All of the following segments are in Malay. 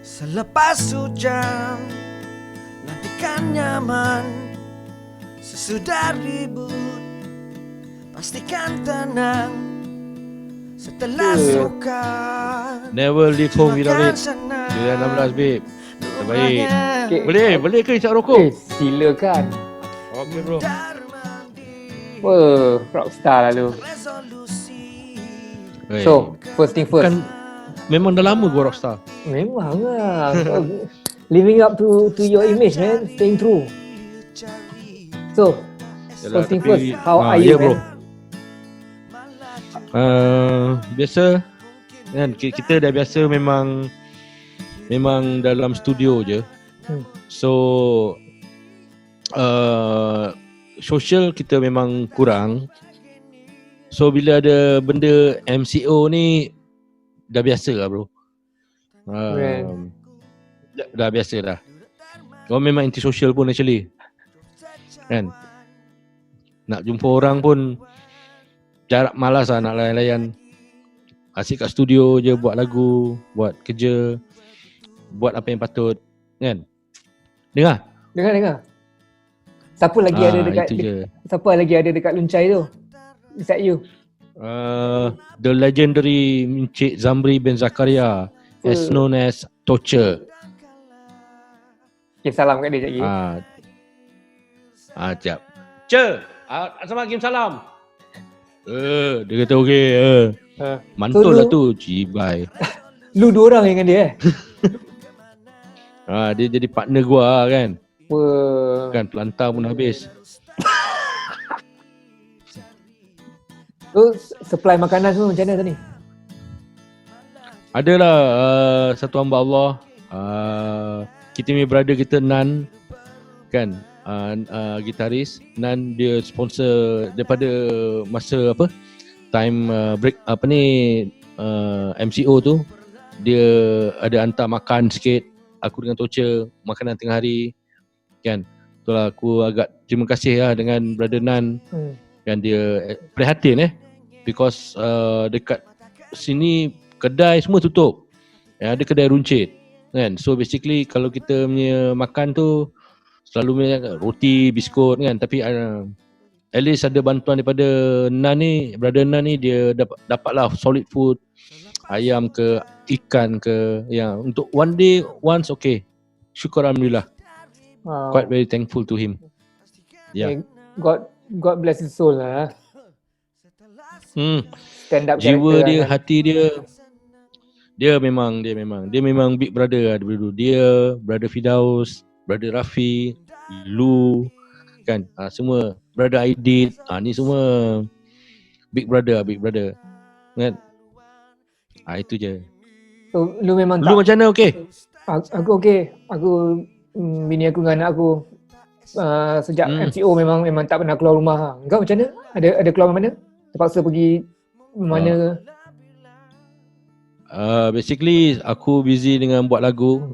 Selepas hujan, nantikan nyaman. Sesudah ribut, pastikan tenang. Setelah suka, Never leave home without it. 2016 babe. Terbaik. Boleh ke isap rokok? Silakan. Okay bro. Wah, rockstar lah lu. So, first thing first. Memang dah lama gua rockstar. Memang lah. Living up to your image, man. Staying true. So, first thing first. How are you, bro? man? Biasa kan, kita dah biasa memang dalam studio je. So social kita memang kurang. So bila ada benda MCO ni dah biasa lah bro. Dah biasa dah. Kau memang anti-social pun actually kan. Nak jumpa orang pun jarak malas lah nak layan-layan. Asyik kat studio je buat lagu, buat kerja, buat apa yang patut kan. Dengar. Siapa lagi ada dekat Luncai tu? Is that you? The legendary Encik Zamri bin Zakaria, as known as Torture. Okay, salam kat dia sekejap lagi. Sekejap. Assalamualaikum salam. Dia kata okey. Mantul lah tu, cibai. Lu dua orang dengan dia dia jadi partner gua kan. Kan pelantar pun habis. Tu supply makanan semua macam mana tadi? Adalah satu hamba Allah, kita punya brother kita Nan kan, gitaris Nan, dia sponsor daripada masa time break MCO tu, dia ada hantar makan sikit aku dengan Torture, makanan tengah hari kan. Itulah aku agak terima kasih lah dengan brother Nan kan, dia prihatin because dekat sini kedai semua tutup. Ada kedai runcit kan. So basically kalau kita punya makan tu selalu roti, biskut kan, tapi at least ada bantuan daripada Nan ni, brother Nan ni, dia dapatlah solid food, ayam ke ikan ke, yang untuk one day once. Okay, syukur alhamdulillah. Quite very thankful to him. Yeah. God bless his soul lah. Stand up jiwa dia, kan? hati dia memang big brother lah dulu. Dia, brother Fidaus, brother Rafi, Lu kan, semua brother Aidit, ni semua big brother kan. Itu je. So, lu memang lu macam mana? Okay? Aku okay. Aku bini aku dengan anak aku sejak MCO memang tak pernah keluar rumah. Engkau macam mana? Ada keluar mana? Terpaksa pergi mana? Basically aku busy dengan buat lagu.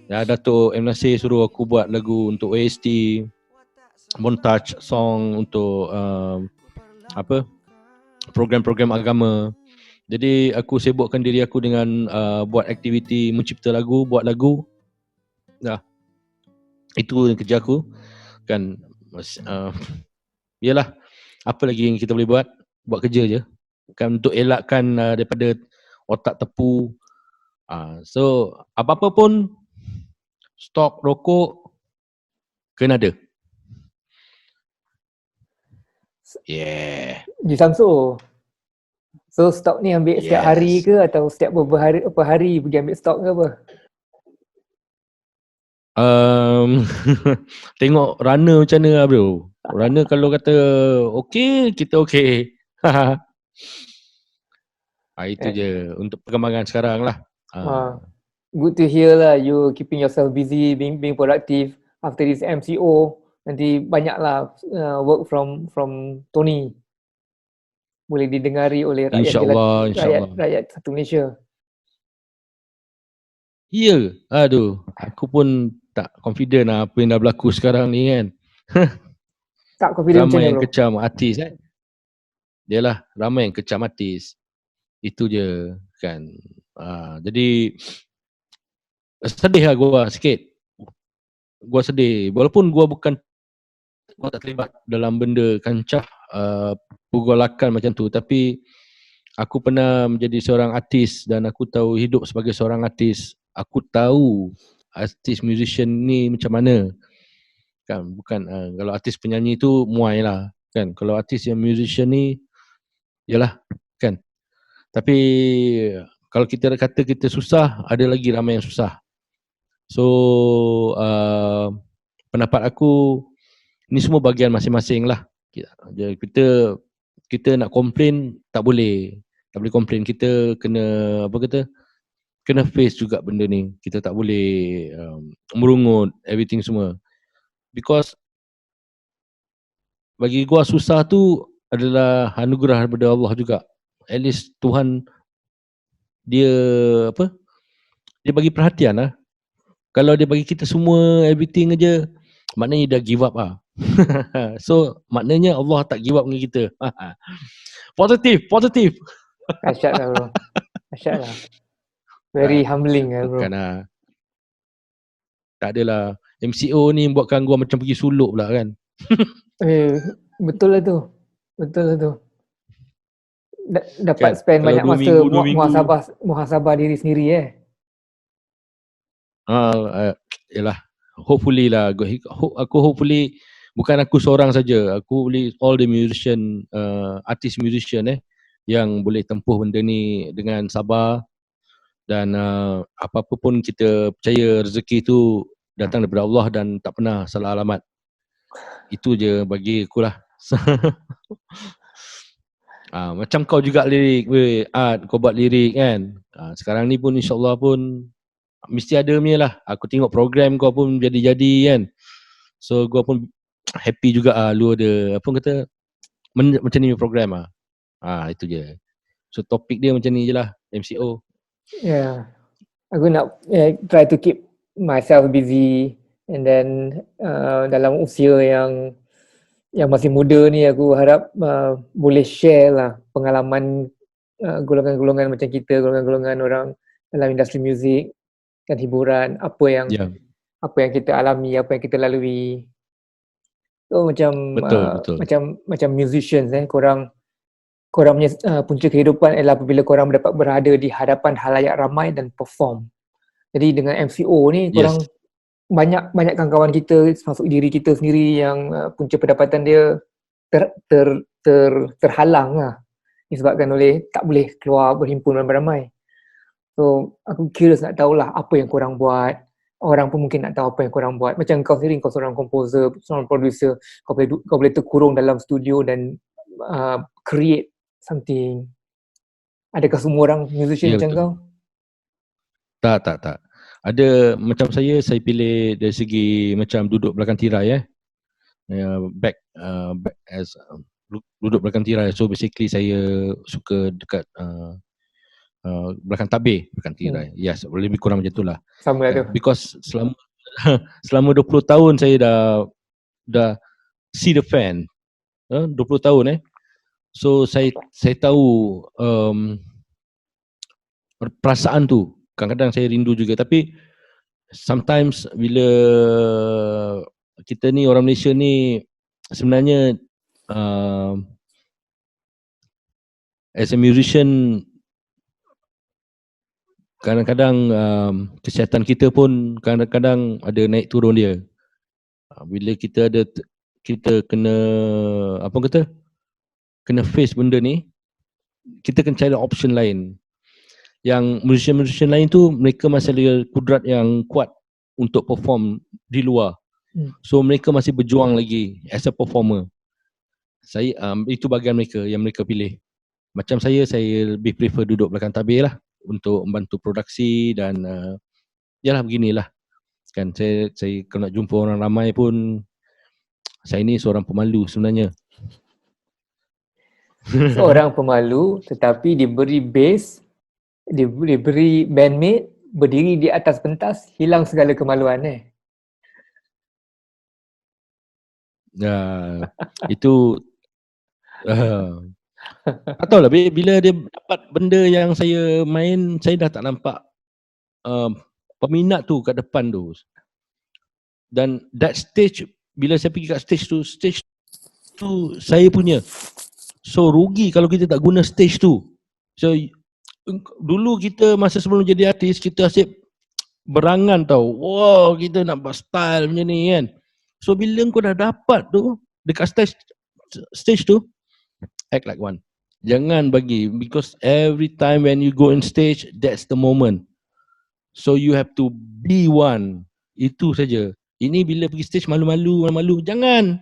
Datuk M. Nasir suruh aku buat lagu untuk OST, montage song untuk program-program agama. Jadi aku sibukkan diri aku dengan buat aktiviti mencipta lagu, buat lagu. Itu kerja aku kan. Yalah, apa lagi yang kita boleh buat? Buat kerja je kan, untuk elakkan daripada otak tepu. So apa-apa pun stop rokok kena ada. Di Samsu. So stok ni ambil setiap hari ke atau setiap beberapa hari pergi ambil stok ke apa? Tengok runner macam mana lah bro. Runner kalau kata okey, kita okey. Itu je untuk perkembangan sekarang lah. Good to hear lah, you keeping yourself busy, being productive after this MCO. Nanti banyaklah work from Tony. Boleh didengari oleh rakyat satu Malaysia. Ya, aku pun tak confident lah apa yang dah berlaku sekarang ni kan. Tak confident macam mana bro? Ramai yang kecam artis Yalah, ramai yang kecam artis. Itu je kan. Jadi sedih lah gua sikit. Gua sedih. Walaupun gua tak terlibat dalam benda kancah pergolakan macam tu, tapi aku pernah menjadi seorang artis dan aku tahu hidup sebagai seorang artis. Aku tahu artis musician ni macam mana. Kan bukan kalau artis penyanyi tu muai lah kan. Kalau artis yang musician ni yalah kan. Tapi kalau kita kata kita susah, ada lagi ramai yang susah. So pendapat aku ni semua bahagian masing-masing lah. Kita nak komplain tak boleh. Tak boleh komplain. Kita kena kena face juga benda ni. Kita tak boleh merungut everything semua. Because bagi gua susah tu adalah anugerah daripada Allah juga. At least Tuhan dia dia bagi perhatian lah. Kalau dia bagi kita semua everything aja, maknanya dia dah give up lah. So maknanya Allah tak give up dengan kita. Positif. Dahsyat lah bro. Dahsyat lah. Very humbling lah bro. Bukan lah. Tak adalah. MCO ni buatkan gua macam pergi suluk pula kan. Betul lah tu. Dapat Kan, spend kalau banyak 2 masa minggu, 2 minggu. muhasabah diri sendiri Yalah. Hopefully lah. Aku hopefully bukan aku seorang saja. Aku boleh all the musician, artist musician yang boleh tempuh benda ni dengan sabar dan apa-apa pun kita percaya rezeki tu datang daripada Allah dan tak pernah salah alamat. Itu je bagi aku lah. Macam kau juga lirik, Art, kau buat lirik kan. Sekarang ni pun insyaAllah pun mesti ada punya lah. Aku tengok program kau pun jadi-jadi kan. So gua pun happy juga lu ada macam ni program itu je. So topik dia macam ni je lah, MCO. Yeah. Aku nak try to keep myself busy and then dalam usia yang masih muda ni aku harap boleh share lah pengalaman golongan-golongan macam kita, golongan-golongan orang dalam industri muzik dan hiburan, apa yang kita alami, apa yang kita lalui. So Betul. macam musicians korang punya punca kehidupan adalah apabila korang dapat berada di hadapan halayak ramai dan perform. Jadi dengan MCO ni korang banyak kawan-kawan kita, termasuk diri kita sendiri yang punca pendapatan dia terhalang lah disebabkan tak boleh keluar berhimpun ramai-ramai. So aku curious nak tahulah apa yang korang buat. Orang pun mungkin nak tahu apa yang korang buat. Macam kau sendiri, kau seorang komposer, seorang producer, kau boleh terkurung dalam studio dan create something. Adakah semua orang musician macam kau? Tak. Ada macam saya pilih dari segi macam duduk belakang tirai back as duduk belakang tirai. So basically saya suka dekat belakang tabir, belakang tirai. Yes, lebih kurang macam itulah. Sama lah tu. Because selama 20 tahun saya dah see the fan. 20 tahun So saya tahu perasaan tu. Kadang-kadang saya rindu juga, tapi sometimes bila kita ni orang Malaysia ni sebenarnya as a musician kadang-kadang kesihatan kita pun kadang-kadang ada naik turun dia. Bila kita kena kena face benda ni, kita kena cari option lain. Yang musician lain tu mereka masih ada kudrat yang kuat untuk perform di luar. So mereka masih berjuang lagi as a performer. Saya itu bahagian mereka yang mereka pilih. Macam saya lebih prefer duduk belakang tabir lah untuk membantu produksi dan yalah beginilah. Kan saya kalau nak jumpa orang ramai pun saya ni seorang pemalu sebenarnya. Seorang pemalu tetapi diberi bass, diberi bandmate, berdiri di atas pentas, hilang segala kemaluan Itu tak tahulah bila dia dapat benda yang saya main, saya dah tak nampak peminat tu kat depan tu. Dan that stage, bila saya pergi kat stage tu saya punya. So rugi kalau kita tak guna stage tu. So dulu kita masa sebelum jadi artis, kita asyik berangan tau. Wow, kita nak buat style macam ni kan. So bila kau dah dapat tu dekat stage tu, act like one. Jangan bagi, because every time when you go on stage, that's the moment. So you have to be one. Itu saja. Ini bila pergi stage malu-malu, jangan.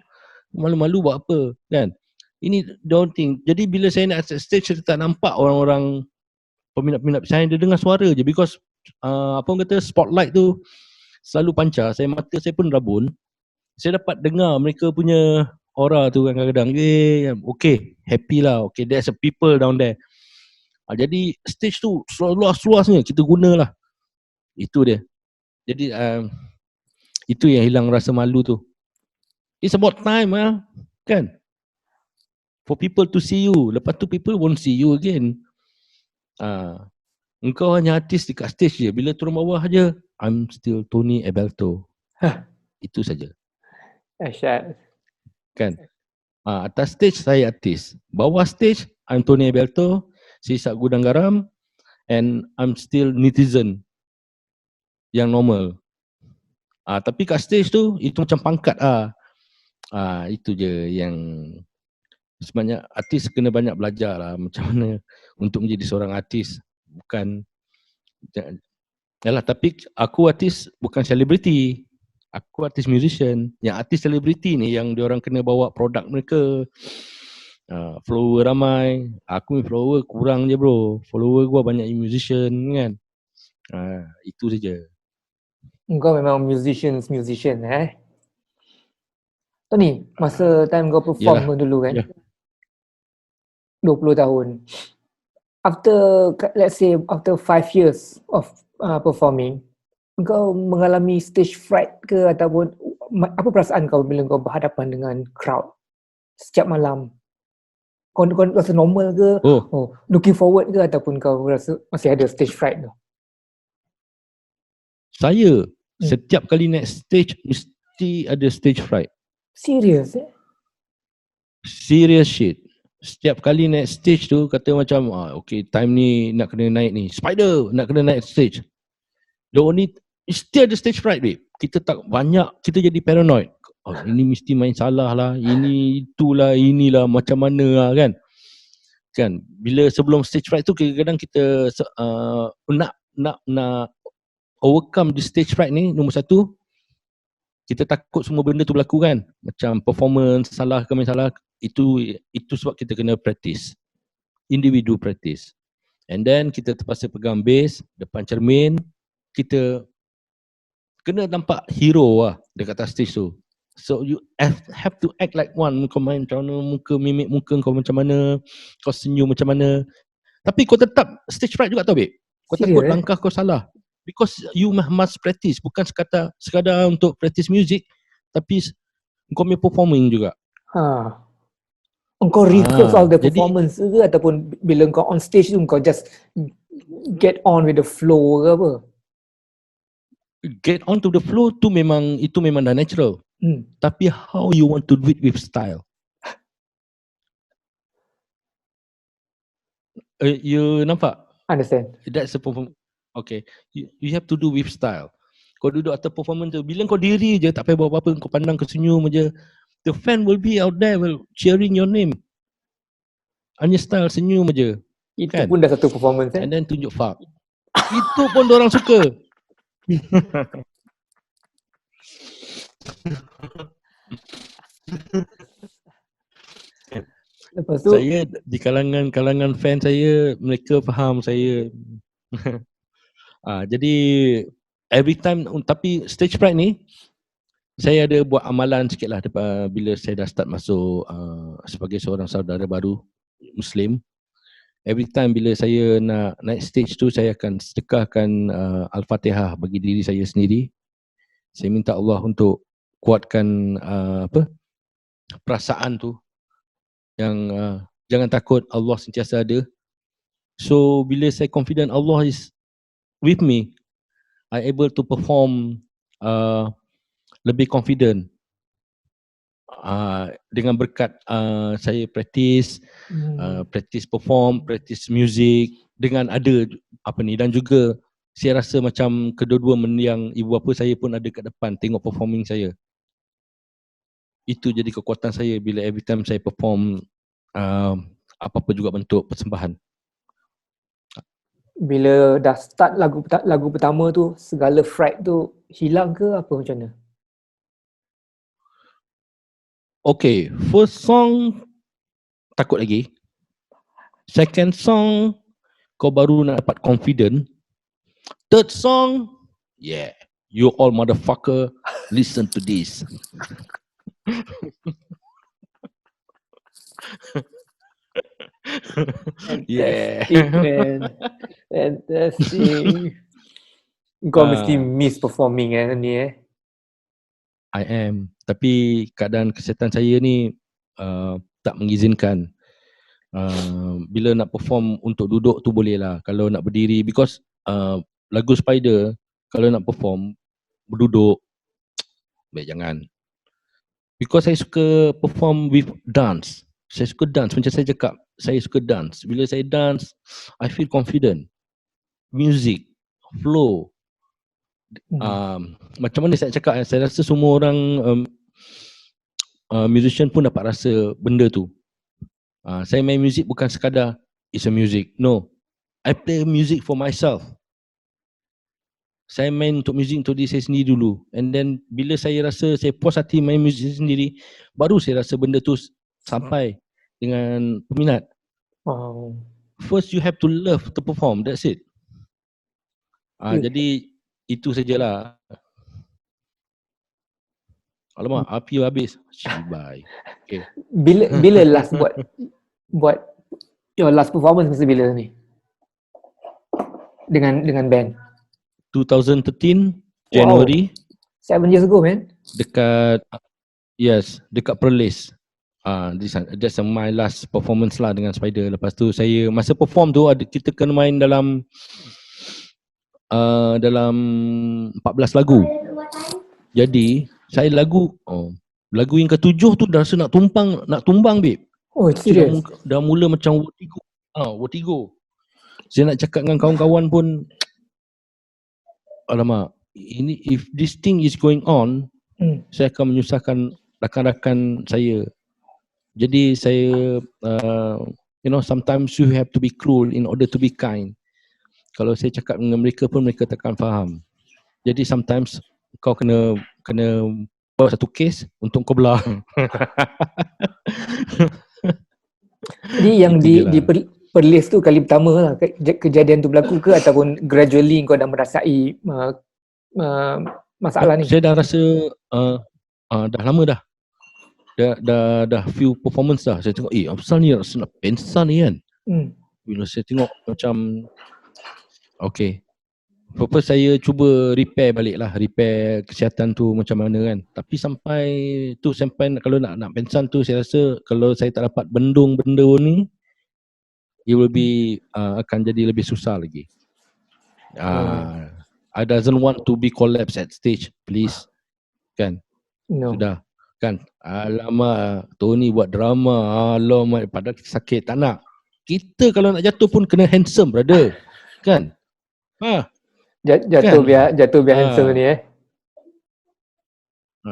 Malu-malu buat apa kan? Ini don't think. Jadi bila saya nak stage, saya tak nampak orang-orang peminat-peminat saya, dia dengar suara je, because apa orang kata, spotlight tu selalu pancar. Mata saya pun rabun. Saya dapat dengar mereka punya aura tu kadang-kadang. Okay, happy lah. Okay, there's a people down there. Jadi stage tu seluas-luasnya kita guna lah. Itu dia. Jadi itu yang hilang rasa malu tu. It's about time kan? For people to see you. Lepas tu people won't see you again. Engkau hanya artis dekat stage je. Bila turun bawah je, I'm still Tony Abelto. Itu saja. Dahsyat. Kan? Atas stage saya artis. Bawah stage, I'm Tony Abelto, Sisak Gudang Garam, and I'm still netizen yang normal. Tapi kat stage tu, itu macam pangkat itu je yang sebenarnya artis kena banyak belajar lah macam mana untuk menjadi seorang artis. Bukan, yalah, tapi aku artis bukan selebriti. Aku artis musician. Yang artis selebriti ni yang diorang kena bawa produk mereka. Follower ramai. Aku ni follower kurang je bro. Follower gua banyak musician kan. Itu saja. Engkau memang musician Tony, masa time kau perform dulu kan, 20 tahun. After, let's say, after 5 years of performing, kau mengalami stage fright ke, ataupun apa perasaan kau bila kau berhadapan dengan crowd setiap malam? Kau rasa normal ke? Looking forward ke, ataupun kau rasa masih ada stage fright tu? Saya setiap kali naik stage mesti ada stage fright. Serius Serious shit. Setiap kali naik stage tu kata macam okay, time ni nak kena naik ni, Spider nak kena naik stage. The only, still ada stage fright babe. Kita tak banyak, kita jadi paranoid. Ini mesti main salah lah, ini itulah, inilah macam mana lah kan. Bila sebelum stage fright tu kadang-kadang kita nak overcome the stage fright ni. Nombor satu, kita takut semua benda tu berlaku kan. Macam performance salah ke main salah. Itu sebab kita kena practice. Individu practice. And then kita terpaksa pegang bass depan cermin. Kita kena nampak hero lah dekat atas stage tu. So you have to act like one. Kau main macam mana, mimik muka kau macam mana, kau senyum macam mana. Tapi kau tetap stage fright juga tau babe. Kau takut langkah kau salah. Because you must practice. Bukan sekadar untuk practice music, tapi kau punya performing juga. Engkau rehearse all the performance ke, ataupun bila kau on stage tu kau just get on with the flow ke apa? Get on to the flow tu itu memang dah natural. Tapi how you want to do it with style? You nampak? Understand. That's a performance. Okay, you have to do with style. Kau duduk atas performance tu, bila kau diri je tak payah buat apa-apa, kau pandang ke senyum je, the fan will be out there will cheering your name. Hanya style senyum je. Itu kan? Pun dah satu performance And then tunjuk fuck. Itu pun diorang suka. Lepas tu saya di kalangan fan saya, mereka faham saya. Jadi every time, tapi stage fright ni saya ada buat amalan sikit lah bila saya dah start masuk sebagai seorang saudara baru Muslim. Every time bila saya nak naik stage tu, saya akan sedekahkan Al-Fatihah bagi diri saya sendiri. Saya minta Allah untuk kuatkan perasaan tu, yang jangan takut, Allah sentiasa ada. So bila saya confident Allah is with me, I able to perform lebih confident dengan berkat saya practice perform, practice music dengan ada dan juga saya rasa macam kedua-dua mendiang ibu bapa saya pun ada kat depan tengok performing saya. Itu jadi kekuatan saya bila every time saya perform apa-apa juga bentuk persembahan. Bila dah start lagu pertama tu, segala fright tu hilang ke apa macam mana? Okay, first song takut lagi. Second song kau baru nak dapat confident. Third song, yeah, you all motherfucker listen to this. Yeah. Fantastic, man. Fantastic. Kau mesti miss performing ni I am. Tapi keadaan kesihatan saya ni tak mengizinkan. Bila nak perform untuk duduk tu boleh lah. Kalau nak berdiri, because lagu Spider kalau nak perform berduduk, baik jangan. Because saya suka perform with dance. Saya suka dance, macam saya cakap, saya suka dance. Bila saya dance, I feel confident. Music, flow. Macam mana saya cakap, saya rasa semua orang musician pun dapat rasa benda tu. Saya main music bukan sekadar it's a music. No, I play music for myself. Saya main untuk music untuk diri saya sendiri dulu. And then bila saya rasa saya puas hati main music sendiri, baru saya rasa benda tu sampai dengan peminat. Wow. First you have to love to perform, that's it. Jadi itu sajalah. Alamak, api habis. Cibai. Okay. Bila last buat your last performance masa bila ni? Dengan band. 2013 January. 7 years ago, man. Dekat Perlis. That's my last performance lah dengan Spider. Lepas tu saya masa perform tu kita kena main dalam 14 lagu. Jadi saya lagu yang ke-7 tu dah rasa nak tumbang babe. Oh, serious? Dah mula macam vertigo. Saya nak cakap dengan kawan-kawan pun, alamak, ini if this thing is going on, saya akan menyusahkan rakan-rakan saya. Jadi saya sometimes you have to be cruel in order to be kind. Kalau saya cakap dengan mereka pun mereka takkan faham. Jadi sometimes kau kena buat satu kes untuk kau belah. Jadi yang di Perlis tu kali pertama lah kejadian tu berlaku ke, ataupun gradually kau dah merasai masalah ni? Saya dah rasa dah lama dah. Dah few performance dah. Saya tengok apasal ni rasa nak pensan ni kan. Bila saya tengok macam okay, purpose saya cuba repair kesihatan tu macam mana kan. Tapi sampai kalau nak pensan tu, saya rasa kalau saya tak dapat bendung benda ni, it will be akan jadi lebih susah lagi. I doesn't want to be collapse at stage, please. Kan? No. Sudah. Kan? Alamak, Tony buat drama. Alamak, padahal kita sakit, tak nak. Kita kalau nak jatuh pun kena handsome, brother. Kan? Jatuh kan? biar handsome ni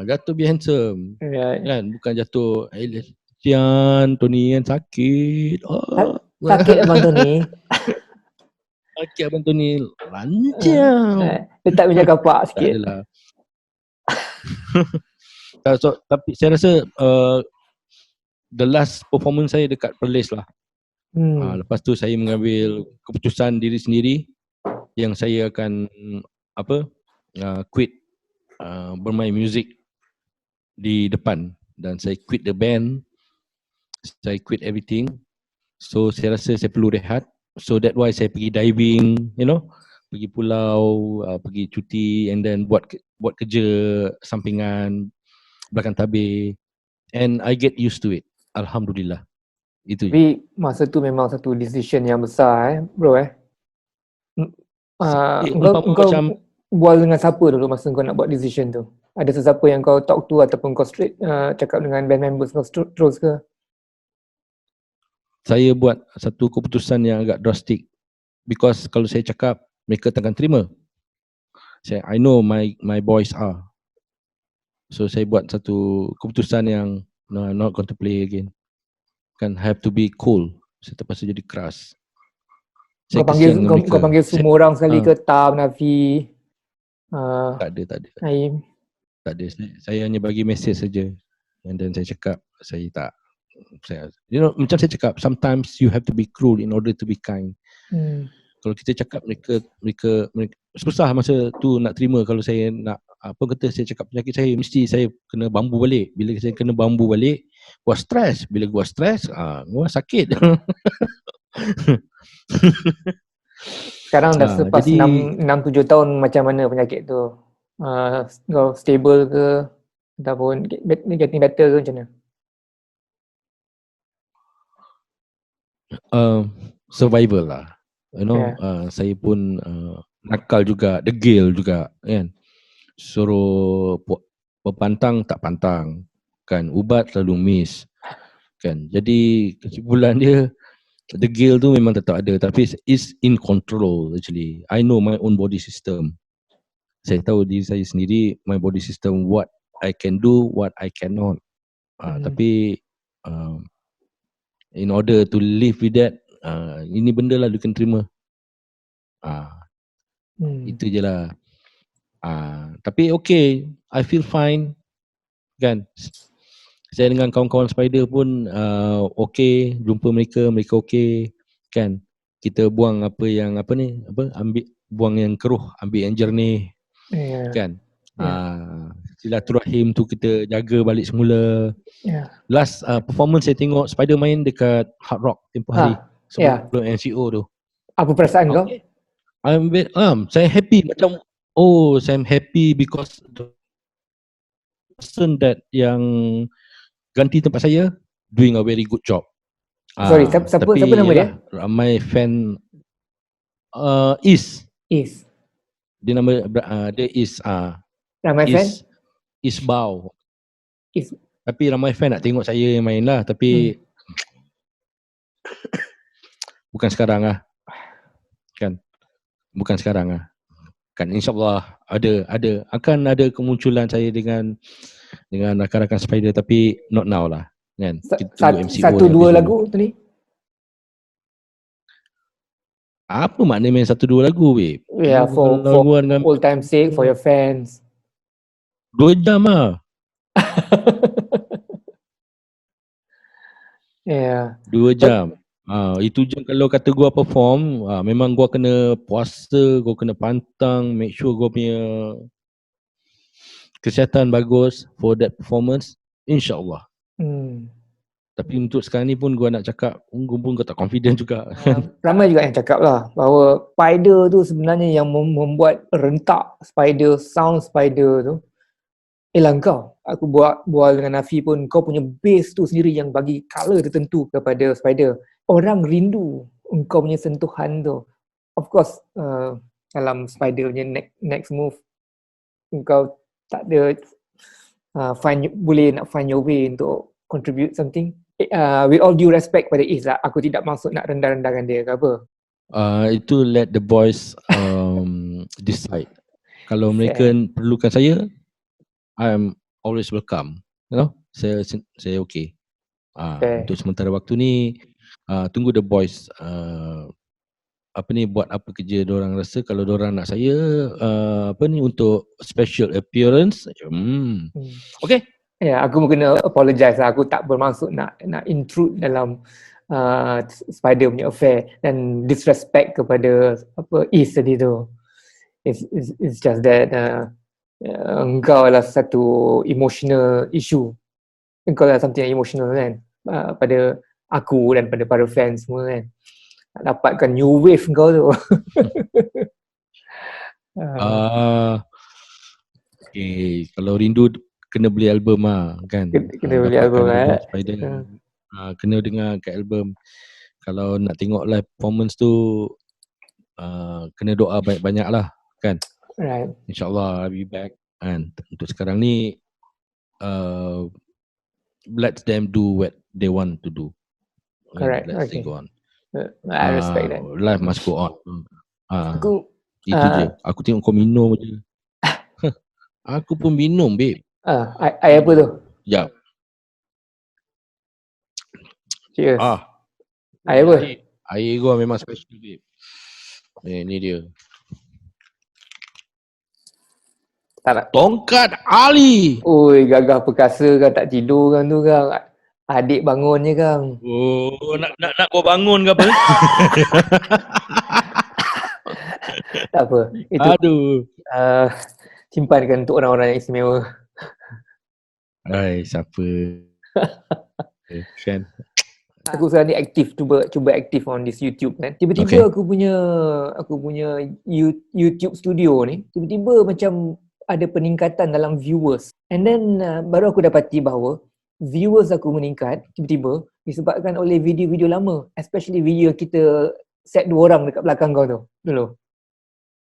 Jatuh biar handsome. Right. Kan? Bukan jatuh Sian, Tony kan sakit. Sakit abang Tony. Sakit abang Tony. Lancar. Letak minyak kapak sikit. Tak adalah. Tapi saya rasa the last performance saya dekat Perlis lah. Lepas tu saya mengambil keputusan diri sendiri yang saya akan quit bermain muzik di depan, dan saya quit the band, saya quit everything. So saya rasa saya perlu rehat. So that why saya pergi diving, pergi pulau, pergi cuti, and then buat kerja sampingan belakang tabir, and I get used to it. Alhamdulillah. Itu. Tapi masa tu memang satu decision yang besar bro. Engkau bual dengan siapa dulu masa kau nak buat decision tu? Ada sesiapa yang kau talk to ataupun kau straight cakap dengan band members kau terus ke? Saya buat satu keputusan yang agak drastic, because kalau saya cakap mereka takkan terima. I know my boys are. So saya buat satu keputusan yang no, I'm not going to play again. Kan have to be cool. Saya terpaksa jadi keras. Saya Kau panggil kesian dengan mereka. kau panggil semua orang sekali ke? Tam, Nafi, Tak ada. Aim. Tak ada. Saya hanya bagi mesej saja. And then saya cakap macam saya cakap, sometimes you have to be cruel in order to be kind. Kalau kita cakap mereka susah masa tu nak terima. Kalau saya nak saya cakap penyakit saya, mesti saya kena bambu balik. Bila saya kena bambu balik, gua stres. Bila gua stres, gua sakit. Sekarang dah selepas jadi 6-7 tahun, macam mana penyakit tu? Kau stable ke ataupun getting better ke macam mana? Survival lah. Saya pun nakal juga, degil juga kan. Suruh berpantang tak pantang kan, ubat selalu miss kan. Jadi kesimpulan dia, degil tu memang tetap ada, tapi is in control actually. I know my own body system. Saya tahu diri saya sendiri, my body system, what I can do, what I cannot. Tapi in order to live with that, ini benda lah you can terima. Itu je lah. Tapi okay, I feel fine kan. Saya dengan kawan-kawan Spider pun okay, jumpa mereka okay kan. Kita buang ambil buang yang keruh, ambil yang jernih kan. Silaturahim tu kita jaga balik semula. Last performance saya tengok Spider main dekat Hard Rock tempoh hari sebelum MCO tu. Apa perasaan kau? Saya happy macam saya happy because the person that yang ganti tempat saya doing a very good job. Sorry, siapa nama dia? My fan Is. Dia nama dia Is. Ramai fan? Isbau. Is. Tapi ramai fan nak tengok saya main lah, tapi bukan sekarang lah. Kan? Bukan sekarang lah. Kan insyaAllah akan ada kemunculan saya dengan rakan-rakan Spider, tapi not now lah kan. Satu dua lagu tu ni. Apa makna main 1-2 lagu weh? For old time sake, for your fans. 2 jam lah. 2 jam. Itu je kalau kata gua perform, memang gua kena puasa, gua kena pantang, make sure gua punya kesihatan bagus for that performance, insyaAllah. Tapi untuk sekarang ni pun gua nak cakap, gua pun tak confident juga. Ramai juga yang cakap lah bahawa Spider tu sebenarnya yang membuat rentak Spider, sound Spider tu ialah kau. Aku bual dengan Nafi pun, kau punya bass tu sendiri yang bagi colour tertentu kepada Spider. Orang rindu engkau punya sentuhan tu. Of course, dalam Spider punya next move, engkau tak ada boleh nak find your way untuk contribute something. With all due respect pada Is lah, aku tidak maksud nak rendah-rendahkan dia ke apa. Itu let the boys decide. Kalau mereka perlukan saya, I'm always welcome. You know, saya okay. Untuk sementara waktu ni, tunggu the boys buat apa kerja diorang rasa. Kalau diorang nak saya untuk special appearance, okay. Aku kena apologize lah. Aku tak bermaksud nak intrude dalam Spider punya affair dan disrespect kepada Is tadi tu. It's just that engkau adalah satu emotional issue. Engkau adalah something emotional kan, pada aku dan pada para fans semua kan. Nak dapatkan new wave engkau tu. Okay, kalau rindu kena beli album kan. Kena beli album Spider. Kena dengar kat album. Kalau nak tengok live performance tu, kena doa banyak-banyak lah kan. Right. InsyaAllah I'll be back. And untuk sekarang ni let them do what they want to do. Correct. Let's Okay. go on. I respect that. Life must go on. Aku Itu je. Aku tengok kau minum je. Aku pun minum, babe. air apa tu? Ya. Cheers. Air apa? Air gua memang special, babe. Ni dia. Tak nak. Tongkat Ali. Oi, gagah perkasa kan, tak tidur kan tu kan. Adik bangun je kan. Oh, nak kau bangun ke apa? Tak apa. Itu Aduh. simpankan untuk orang-orang yang istimewa. Hai, siapa? Kan? Aku sekarang ni aktif, cuba aktif on this YouTube kan. Tiba-tiba Okay. aku punya YouTube studio ni tiba-tiba macam ada peningkatan dalam viewers. And then baru aku dapati bahawa viewers aku meningkat tiba-tiba disebabkan oleh video-video lama, especially video kita set 2 orang dekat belakang kau tu dulu.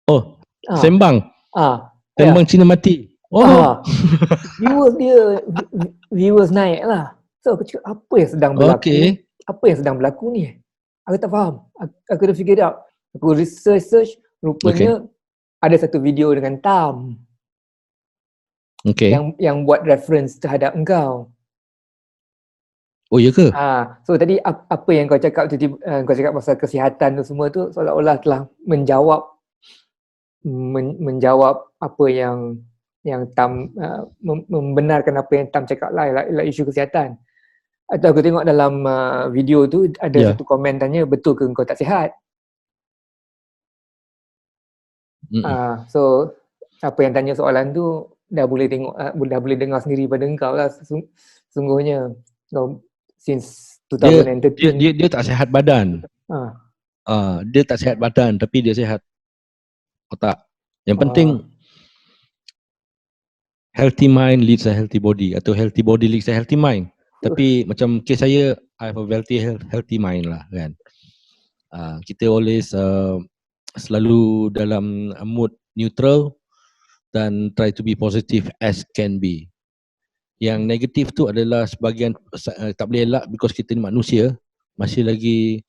Oh, Ah. sembang. Ya. Sembang Cina mati. Oh. Viewers naik lah. So aku cakap apa yang sedang berlaku? Okay. Apa yang sedang berlaku ni? Aku tak faham. Aku dah figure it out. Aku research, rupanya ada satu video dengan Tam Okay. yang buat reference terhadap engkau. Oh, ya ke? So tadi apa yang kau cakap tu, kau cakap pasal kesihatan tu semua tu seolah-olah telah menjawab apa yang Tam membenarkan apa yang Tam cakap lah isu kesihatan. Atau aku tengok dalam video tu ada satu komen tanya, betul ke kau tak sihat? So apa yang tanya soalan tu dah boleh tengok, dah boleh dengar sendiri pada engkau lah sungguhnya. So, since 2013 dia tak sihat badan. Dia tak sihat badan tapi dia sihat otak. Yang penting healthy mind leads a healthy body atau healthy body leads a healthy mind. Tapi macam kes saya, I have a healthy mind lah kan. Kita always selalu dalam mood neutral dan try to be positive as can be. Yang negatif tu adalah sebahagian tak boleh elak because kita ni manusia, masih lagi,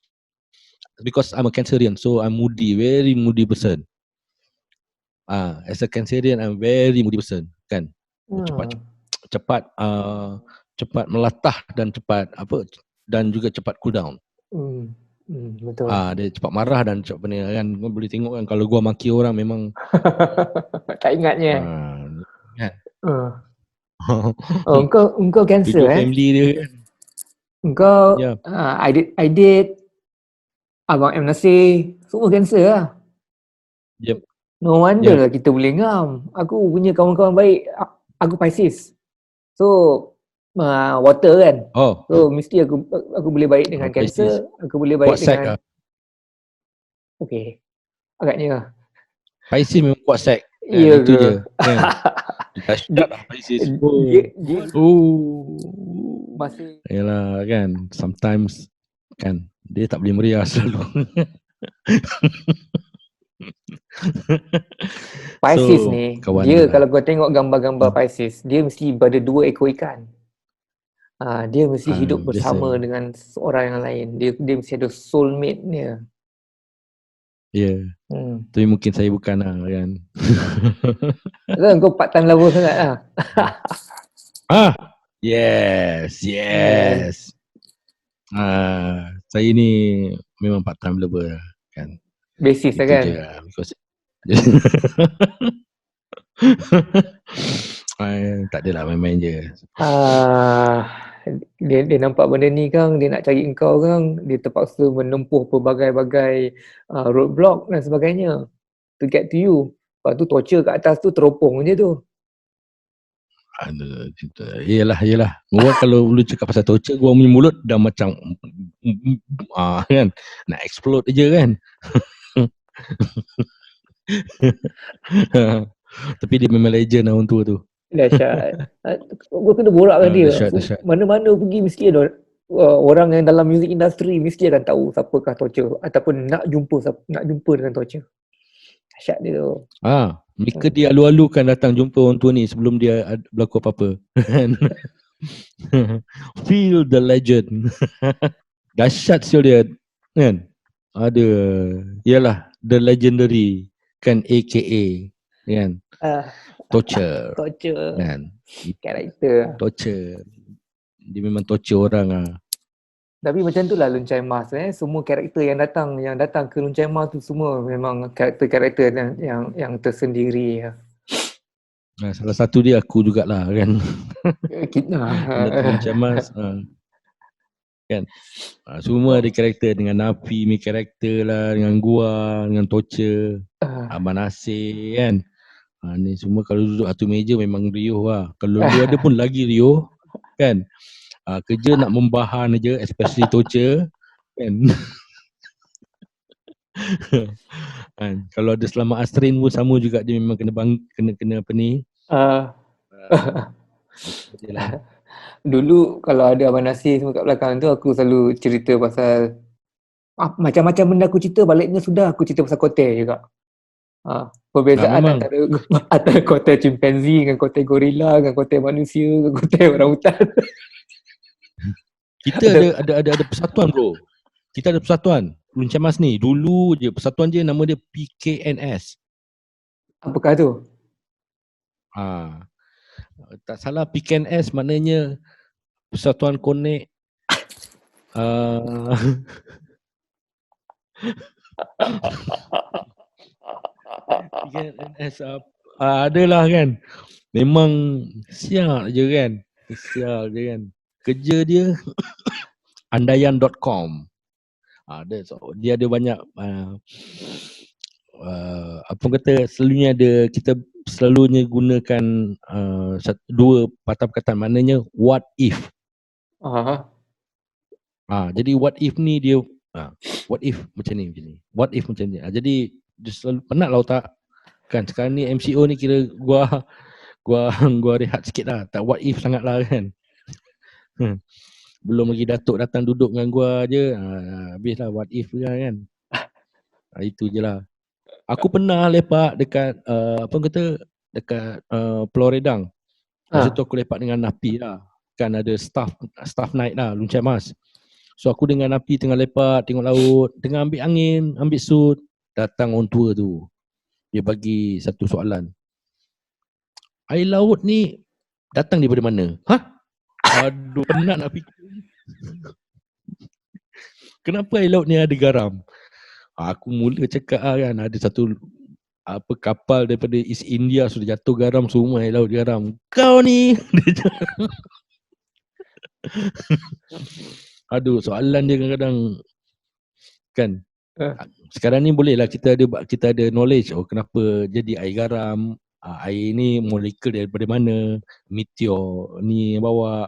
because I'm a Cancerian, so I'm moody, very moody person. As a Cancerian, I'm very moody person kan. Cepat melatah dan dan juga cepat cool down. Betul. Dia cepat marah dan cepat benda kan. Kau boleh tengok kan kalau gua maki orang memang tak ingatnya. Kan. Engkau cancer video family dia kan. Engkau I did Abang M Nasir semua cancer lah. Yep. No wonder lah kita boleh ngam. Aku punya kawan-kawan baik, aku Pisces. So water kan. So mesti aku boleh baik dengan Cancer, aku boleh baik kuat dengan okay. Agaknya Pisces memang kuat sek. Ya itu ke? je. Kan. Dahsyat lah Pisces. Masih yalah kan, sometimes kan dia tak boleh meriah selalu. Pisces ni, dia lah. kalau kau tengok gambar-gambar Pisces, dia mesti berada 2 ekor ikan. Dia mesti hidup bersama dengan seorang yang lain. Dia mesti ada soulmate dia. Ya. Tapi mungkin saya bukan lah kan. Kau part time lover sangat lah. Yes. Saya ni memang part time lover kan. Basis lah kan. Because tak adalah, main-main je. Dia nampak benda ni kan, dia nak cari engkau kan, dia terpaksa menempuh pelbagai-bagai roadblock dan sebagainya to get to you. Lepas tu torture kat atas tu teropong je tu. Yelah. Gua kalau lu cakap pasal torture, gua punya mulut dah macam kan, nak explode je kan. Tapi dia memang legend lah orang tua tu. Dahsyat. Gua kena borak dengan dia. Dahsyat. Mana-mana pergi mesti ada orang yang dalam music industry mesti akan tahu siapakah torture ataupun nak jumpa dengan torture. Dahsyat dia tu. Mereka dia alu-alukan datang jumpa orang tua ni sebelum dia berlaku apa-apa. Feel the legend. Dahsyat siul dia kan. Ada, yalah, the legendary kan, AKA kan, torture Torture kan, karakter. torture. Dia memang torture orang Tapi macam tu lah Loncai Mas semua karakter yang datang ke Loncai Mas tu semua memang karakter-karakter yang tersendiri. Salah satu dia aku jugalah kan. Kita Loncai Mas kan. Semua ada karakter, dengan Nafi ni karakter lah, dengan Gua, dengan Torture, Abang Nasir kan. Ni semua kalau duduk satu meja memang riuh lah. Kalau lu ada pun lagi riuh kan. Kerja nak membahan aja, especially Torture kan. Kan. Kalau ada Selamat Astrin pun sama juga, dia memang kena apa ni. Lah. Dulu kalau ada Abang Nasir semua kat belakang tu, aku selalu cerita pasal macam-macam benda aku cerita, baliknya sudah aku cerita pasal kotel juga. Perbezaan antara kotel chimpanzee dengan kotel gorila, dengan kotel manusia, dengan kotel orangutan. Kita ada persatuan bro. Kita ada persatuan. Loncai Mas ni dulu je persatuan je, nama dia PKNS. Apakah tu? Tak salah PKNS maknanya Persatuan Konek PKNS adalah kan. Memang sial je kan. Kerja dia andaian.com. Dia ada banyak apa kata, selalunya ada, kita selalunya gunakan dua patah perkataan, maknanya what if. Jadi what if ni dia what if macam ni. What if macam ni. Jadi dia selalu penat lah otak. Kan sekarang ni MCO ni kira gua rehat sikit lah. Tak what if sangat lah kan. Belum lagi Datuk datang duduk dengan gua je, habislah what if kan. Itu je lah. Aku pernah lepak dekat dekat Pulau Redang. Masa tu aku lepak dengan Napi lah. Kan ada staff night lah, Loncai Mas. So aku dengan Napi tengah lepak, tengok laut, tengah ambil angin, ambil sud. Datang orang tua tu. Dia bagi satu soalan. Air laut ni datang daripada mana? Aduh, penat nak fikir. Kenapa air laut ni ada garam? Aku mula cakap kan, ada satu kapal daripada East India sudah jatuh garam, semua air laut garam. Kau ni. Aduh, soalan dia kadang-kadang kan. Sekarang ni boleh lah kita ada knowledge. Kenapa jadi air garam? Air ni molekul daripada mana? Meteor ni bawa.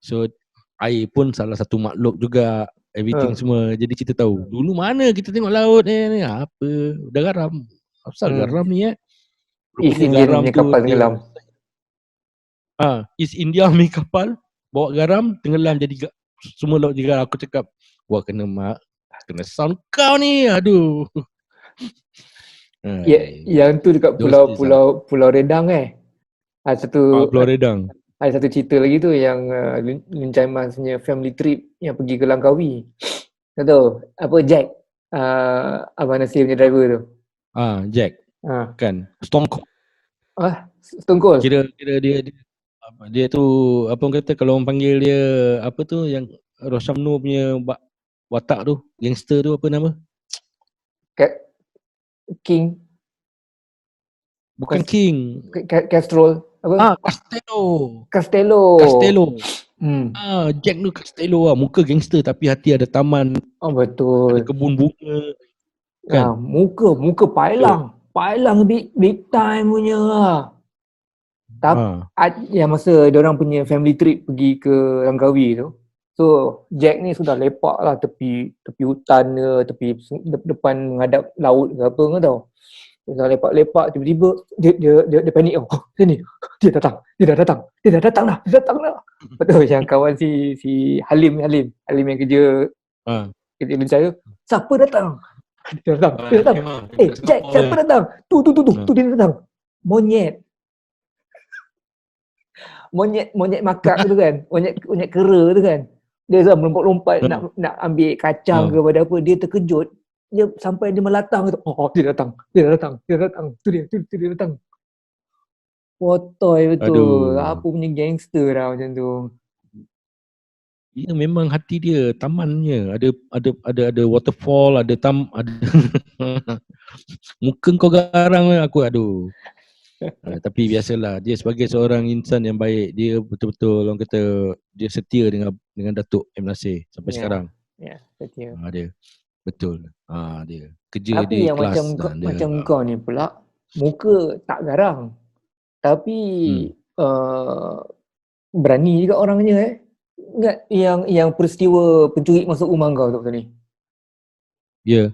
So air pun salah satu makhluk juga. Everything semua. Jadi kita tahu dulu mana kita tengok laut ni apa, dah garam. Asal garam ni East India punya kapal tenggelam. East India punya kapal bawa garam tenggelam, jadi semua laut juga. Aku cakap, wah kena sound kau ni. Aduh. Yang tu dekat Pulau Redang Pulau Redang. Ada satu cerita lagi tu yang Loncai Mas punya family trip yang pergi ke Langkawi. Tahu apa Jack? Abang Nasir punya driver tu. Jack. Kan Stone Cold. Stone Cold. Kira dia tu apa orang kata, kalau orang panggil dia apa tu yang Roshamno punya watak tu, gangster tu, apa nama? King. Bukan King. Castrol. Apa? Castello. Jack tu Castello lah. Muka gangster tapi hati ada taman. Betul. Ada kebun bunga. Kan? Muka Pailang. Pailang big time punya lah. Tapi yang masa diorang punya family trip pergi ke Langkawi tu, so Jack ni sudah lepak lah tepi hutan ke, tepi depan menghadap laut ke apa ke tau. Dah lepak-lepak, tiba-tiba dia panik. Sini, dia dah datang dah. Betul, yang kawan si Halim yang kerja Loncai tu, siapa datang? Dia datang. Dia datang. Jack, siapa datang? Tu dia datang. Monyet. Monyet makak tu kan. Monyet kera tu kan. Dia melompat-lompat nak ambil kacang ke pada apa. Dia terkejut. Dia sampai dia melatang tu. Oh, dia datang. Tu dia datang. Potoi betul. Aduh. Apa punya gangster lah macam tu. Ya memang hati dia tamannya ada waterfall, ada muka kau garang aku aduh. Tapi biasalah dia sebagai seorang insan yang baik, dia betul-betul orang kata dia setia dengan Datuk M Nasir sampai sekarang. Ya, setia. Dia betul. Dia kerja Tapi dia yang ikhlas macam kau ni pula muka tak garang. Tapi berani juga orangnya Ingat yang peristiwa pencuri masuk rumah kau tu ni. Ya.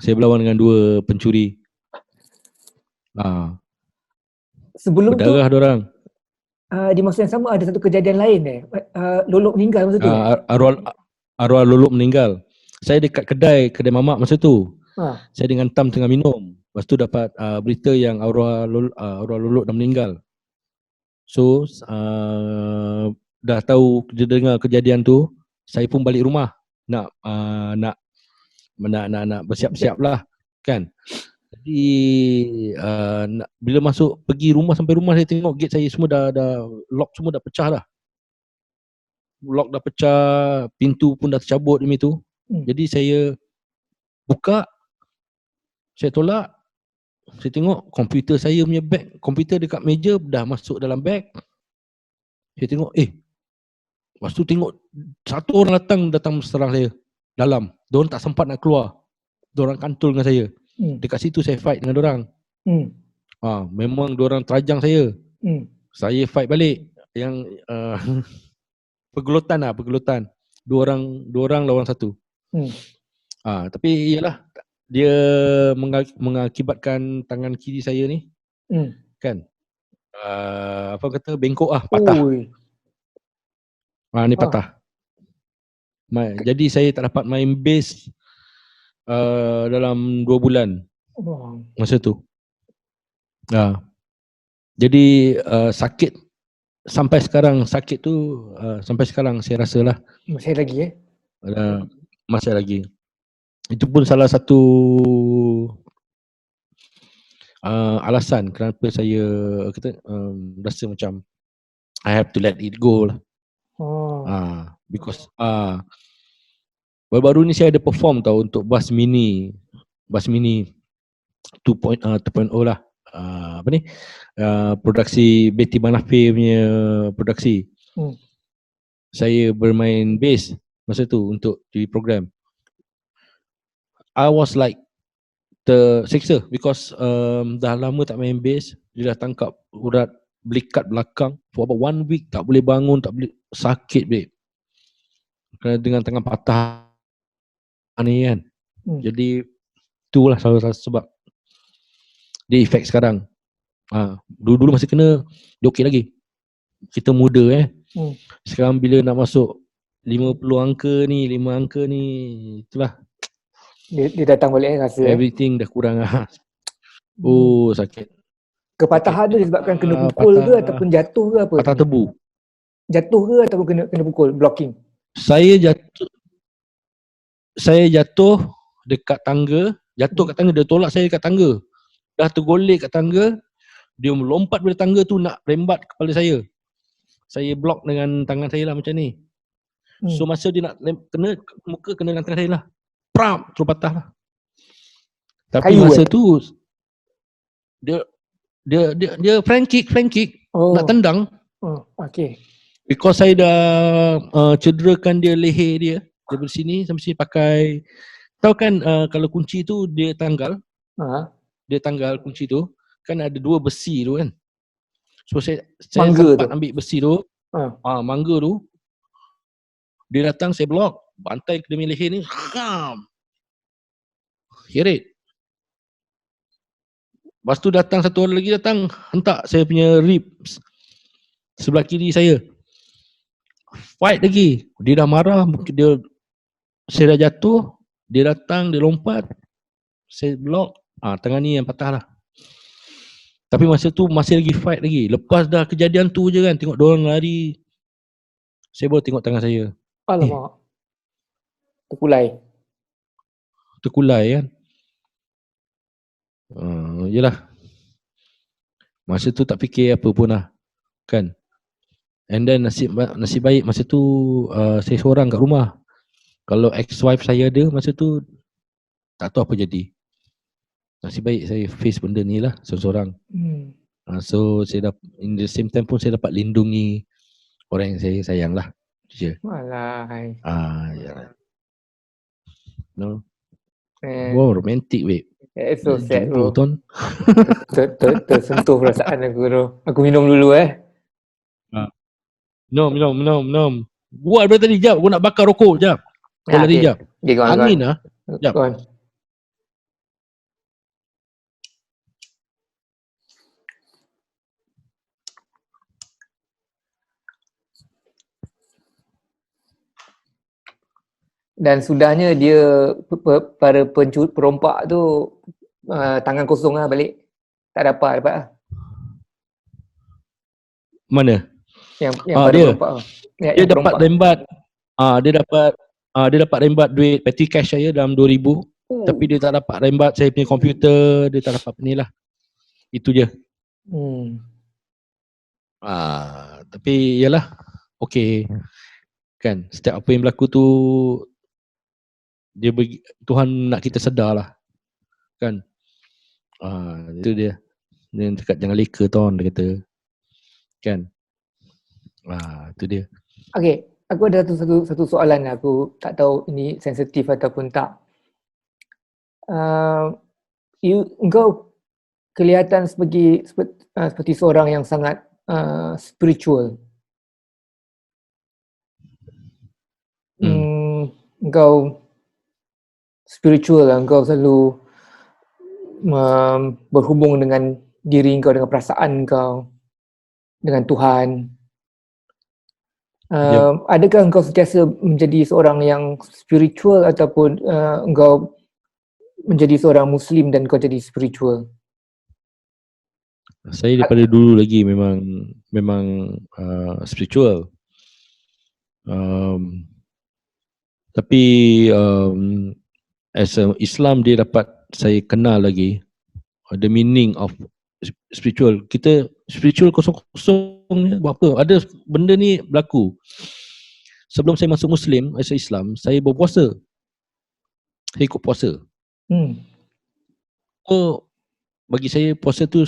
Saya berlawan dengan 2 pencuri. Sebelum berdarah tu diorang. Di masa yang sama ada satu kejadian lain Lolok meninggal masa tu. Arwah Lolok meninggal. Saya dekat kedai mamak masa tu. Saya dengan Tam tengah minum. Lepas tu dapat berita yang arwah Lolok dah meninggal. So dah tahu dengar kejadian tu, saya pun balik rumah nak bersiap-siap lah kan. Jadi bila pergi rumah, sampai rumah saya tengok gate saya semua dah lock, semua dah pecah dah. Lock dah pecah, pintu pun dah tercabut demi tu. Jadi saya buka, saya tolak, saya tengok komputer saya punya bag, komputer dekat meja dah masuk dalam bag. Saya tengok lepas tu tengok satu orang datang serang saya dalam. Diorang tak sempat nak keluar. Diorang kantul dengan saya. Dekat situ saya fight dengan diorang. Memang diorang terajang saya. Saya fight balik. Yang pergelutan. Dua orang lawan satu. Tapi iyalah, dia mengakibatkan tangan kiri saya ni kan bengkok patah. Ni patah. Jadi saya tak dapat main bass dalam 2 bulan masa tu. Jadi sakit sampai sekarang, sakit tu sampai sekarang saya rasalah. Masih lagi masih lagi. Itu pun salah satu alasan kenapa saya rasa macam I have to let it go lah. Because baru-baru ni saya ada perform tau untuk Bass Mini 2.0 lah. Produksi Betty Manafe punya produksi. Saya bermain bass masa tu untuk TV program. I was like tersiksa because dah lama tak main bass. Dia dah tangkap urat belikat belakang for about 1 week, tak boleh bangun, tak boleh, sakit babe. Kerana dengan tangan patah ni kan. Jadi itulah salah satu sebab dia efek sekarang. Dulu masih kena dia okey lagi. Kita muda Sekarang bila nak masuk 50 angka ni, 5 angka ni, itulah dia datang balik rasa everything dah kurang sakit. Kepatahan tu disebabkan kena pukul ke ataupun jatuh ke apa? Patah tebu. Jatuh ke ataupun kena pukul, blocking? Saya jatuh dekat tangga, dia tolak saya dekat tangga. Dah tergolek kat tangga, dia melompat dari tangga tu nak rembat kepala saya. Saya block dengan tangan saya lah macam ni. So masa dia nak kena muka, kena dengan tangan saya lah. Pram, terus patah lah. Tapi kayu masa tu dia frank kick nak tendang. Okay. Because saya dah cederakan dia leher dia dari sini sampai sini pakai, tahu kan kalau kunci tu dia tanggal. Dia tanggal kunci tu kan ada 2 besi tu kan. So saya sempat ambil besi tu. Mangga tu. Dia datang, saya block, bantai ke demi leher ni. Heret. Lepas tu datang satu orang lagi, hentak saya punya ribs sebelah kiri saya. Fight lagi. Dia dah marah, saya dah jatuh, dia datang, dia lompat, Saya block. Tangan ni yang patah lah. Tapi masa tu masih lagi fight lagi. Lepas dah kejadian tu je kan, tengok diorang lari, saya baru tengok tangan saya Alamak. Terkulai. terkulai kan. Yelah. Masa tu tak fikir apa pun lah. Kan. And then nasib baik masa tu saya seorang kat rumah. Kalau ex-wife saya ada masa tu, tak tahu apa jadi. Nasib baik saya face benda ni lah seorang-seorang. So saya in the same time pun saya dapat lindungi orang yang saya sayang lah. Je. Alahai. Ya. No. Man, Romantic babe. it's so sad Jumpa bro. Ton. Tersentuh perasaan aku bro. Aku minum dulu Minum. Buat daripada tadi, jap. Aku nak bakar rokok, jap. Kau lari, jap. Okay, go on. Angin lah. Jap. Go on. Dan sudahnya dia para perompak tu tangan kosong lah balik. Tak dapat lah. Mana? Yang para dia. perompak tu. Dia dapat rembat. Dia dapat rembat duit petty cash saya dalam 2,000. Tapi dia tak dapat rembat saya punya komputer. Dia tak dapat ni lah. Itu je. Tapi yalah. Okay. Kan, setiap apa yang berlaku tu dia bagi, Tuhan nak kita sedar lah. Kan. Itu dia. Dia cakap jangan leka Ton, dia kata. Kan. Itu dia. Okay, aku ada satu soalan. Aku tak tahu ini sensitif ataupun tak. Engkau kelihatan seperti seorang yang sangat spiritual. Engkau spiritual lah. Engkau selalu berhubung dengan diri engkau, dengan perasaan engkau, dengan Tuhan. Adakah engkau sentiasa menjadi seorang yang spiritual ataupun engkau menjadi seorang Muslim dan kau jadi spiritual? Saya daripada dulu lagi memang spiritual. Tapi as a Islam dia dapat saya kenal lagi the meaning of spiritual. Kita spiritual kosong-kosong ni buat apa? Ada benda ni berlaku. Sebelum saya masuk Muslim, as a Islam, saya berpuasa. Saya ikut puasa. Bagi saya puasa tu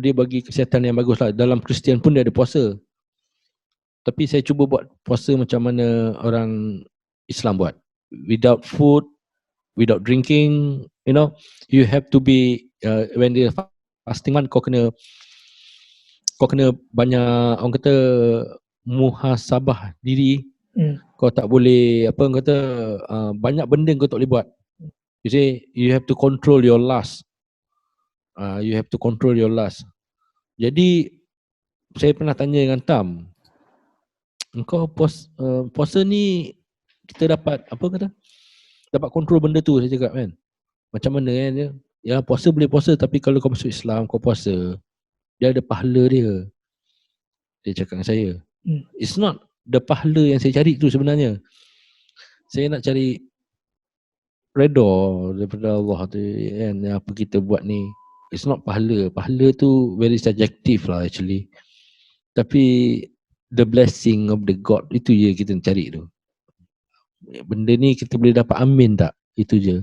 dia bagi kesihatan yang bagus lah. Dalam Kristian pun dia ada puasa. Tapi saya cuba buat puasa macam mana orang Islam buat. Without food, without drinking, you have to be when dia fasting man, kau kena banyak, orang kata muhasabah diri. Kau tak boleh banyak benda kau tak boleh buat. You say you have to control your lust. You have to control your lust. Jadi saya pernah tanya dengan Tam, engkau puasa ni kita dapat dapat kontrol benda tu, saya cakap kan. Macam mana kan dia? Ya, puasa boleh puasa, tapi kalau kau masuk Islam, kau puasa, dia ada pahala dia. Dia cakap dengan saya. It's not the pahala yang saya cari tu sebenarnya. Saya nak cari redha daripada Allah tu kan, apa kita buat ni. It's not pahala. Pahala tu very subjective lah actually. Tapi the blessing of the God, itu je kita cari tu. Benda ni kita boleh dapat amin tak? Itu je.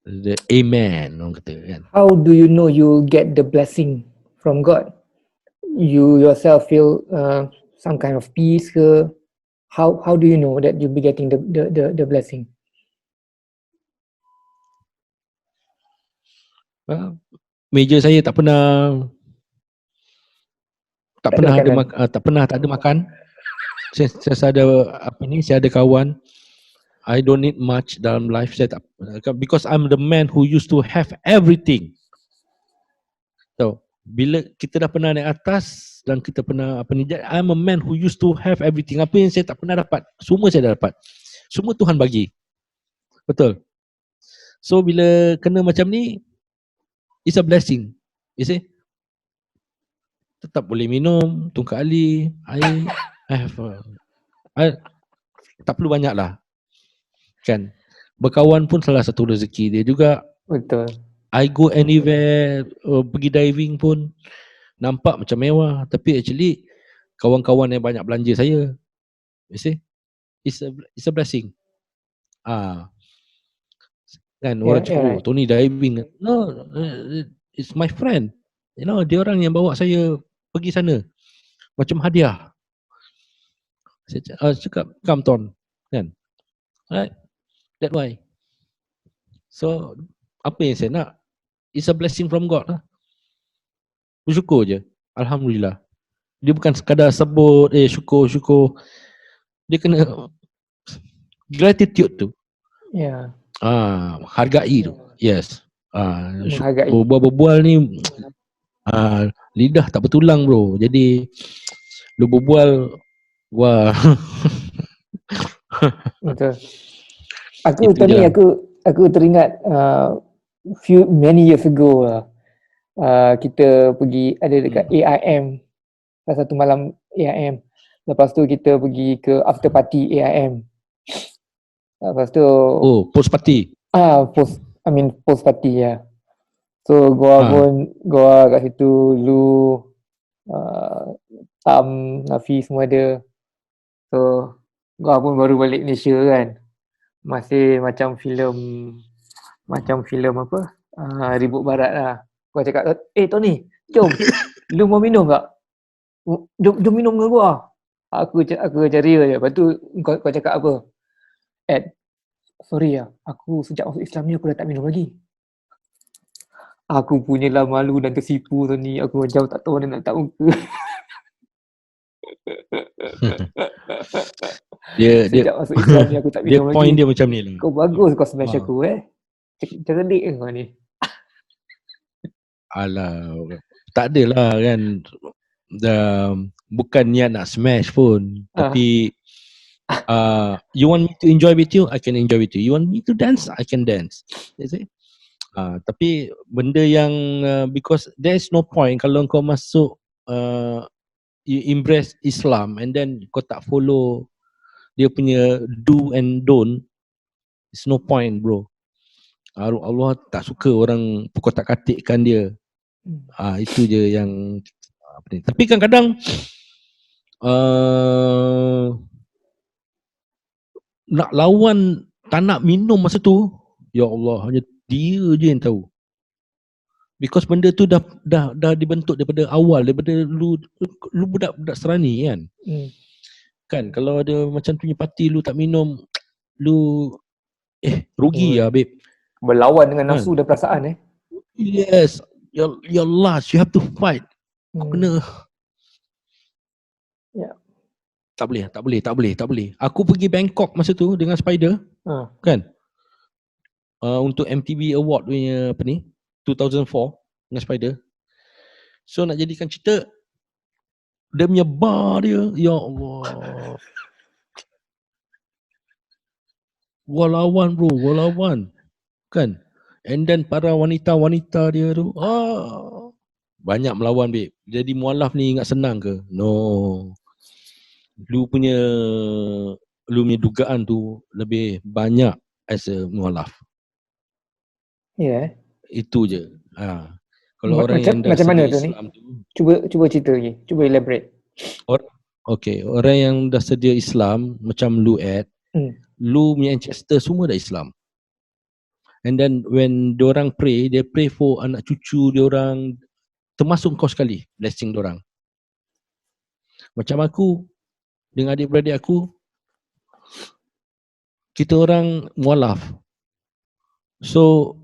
The amen orang kata kan. How do you know you get the blessing from God? You yourself feel some kind of peace ke? How do you know that you'll be getting the blessing? Meja saya tak pernah tak ada makan. Saya ada saya ada kawan. I don't need much dalam life. Saya tak, because I'm the man who used to have everything. So, bila kita dah pernah naik atas dan kita pernah I'm a man who used to have everything. Apa yang saya tak pernah dapat, semua saya dah dapat. Semua Tuhan bagi. Betul. So bila kena macam ni, it's a blessing. You see? Tetap boleh minum, tungkak ali, air. Tak perlu banyak lah. Kan? Berkawan pun salah satu rezeki dia juga. Betul. I go anywhere, pergi diving pun nampak macam mewah. Tapi actually, kawan-kawan yang banyak belanja saya. You see? It's a blessing. Kan orang cakap, oh right. Tony diving. No, it's my friend. You know, dia orang yang bawa saya pergi sana. Macam hadiah. Saya cakap, come Ton. Kan? Right? That why. So, apa yang saya nak? It's a blessing from God lah. Bersyukur je. Alhamdulillah. Dia bukan sekadar sebut, syukur. Dia kena gratitude tu. Ya. Hargai tu. Yes. Menghargai. Berbual ni lidah tak bertulang bro. Jadi lu berbual, wah. Betul. Itu je lah. Aku teringat many years ago lah. Kita pergi ada dekat AIM. Salah satu malam AIM. Lepas tu kita pergi ke after party AIM. Lepas tu post party. Post party ya. So gua kat situ, lu Tam, Nafi semua ada. So gua pun baru balik Malaysia kan. Masih macam filem apa? Ribut Barat lah. Gua cakap, Tony, jom. Lu mau minum tak? Jom minum dengan gua. Aku cari je. Lepas tu kau cakap apa? Ed, sorry ya, aku sejak masuk Islam ni aku dah tak minum lagi. Aku punya lah malu dan tersipu tu ni. Aku macam tak tahu mana nak tak muka. Sejak masuk Islam ni aku tak minum lagi. Dia point dia macam ni lah. Kau bagus kau smash aku cerdik kau ni. Alah, tak adalah kan. Bukan niat nak smash pun. Tapi you want me to enjoy with you, I can enjoy with you. You want me to dance, I can dance. You see? Tapi benda yang because there is no point kalau kau masuk you embrace Islam and then kau tak follow dia punya do and don't, it's no point bro. Allah tak suka orang kotak-katikkan dia. Itu je yang apa ni. Tapi kadang-kadang nak lawan tak nak minum masa tu, ya Allah, hanya dia je yang tahu. Because benda tu dah dibentuk daripada awal, daripada lu budak-budak serani kan. Kan kalau ada macam punya parti lu tak minum, lu rugi lah babe. Berlawan dengan nafsu dan perasaan Yes, your last, you have to fight. Kena. Tak boleh. Aku pergi Bangkok masa tu dengan Spider. Kan? Untuk MTV Award punya apa ni? 2004 dengan Spider. So nak jadikan cerita, dia punya bar dia, ya Allah. Gua lawan bro. Kan? And then para wanita-wanita dia tu, banyak melawan babe. Jadi mualaf ni ingat senang ke? No. Lu punya dugaan tu lebih banyak as a mualaf. Itu je. Kalau orang yang dah macam mana sedia tu Islam ni? Cuba cerita lagi. Cuba elaborate. Orang yang dah sedia Islam macam lu lu punya ancestor semua dah Islam. And then when diorang pray, they pray for anak cucu diorang, termasuk kau sekali, blessing diorang. Macam aku dengan adik-beradik aku, kita orang mualaf. So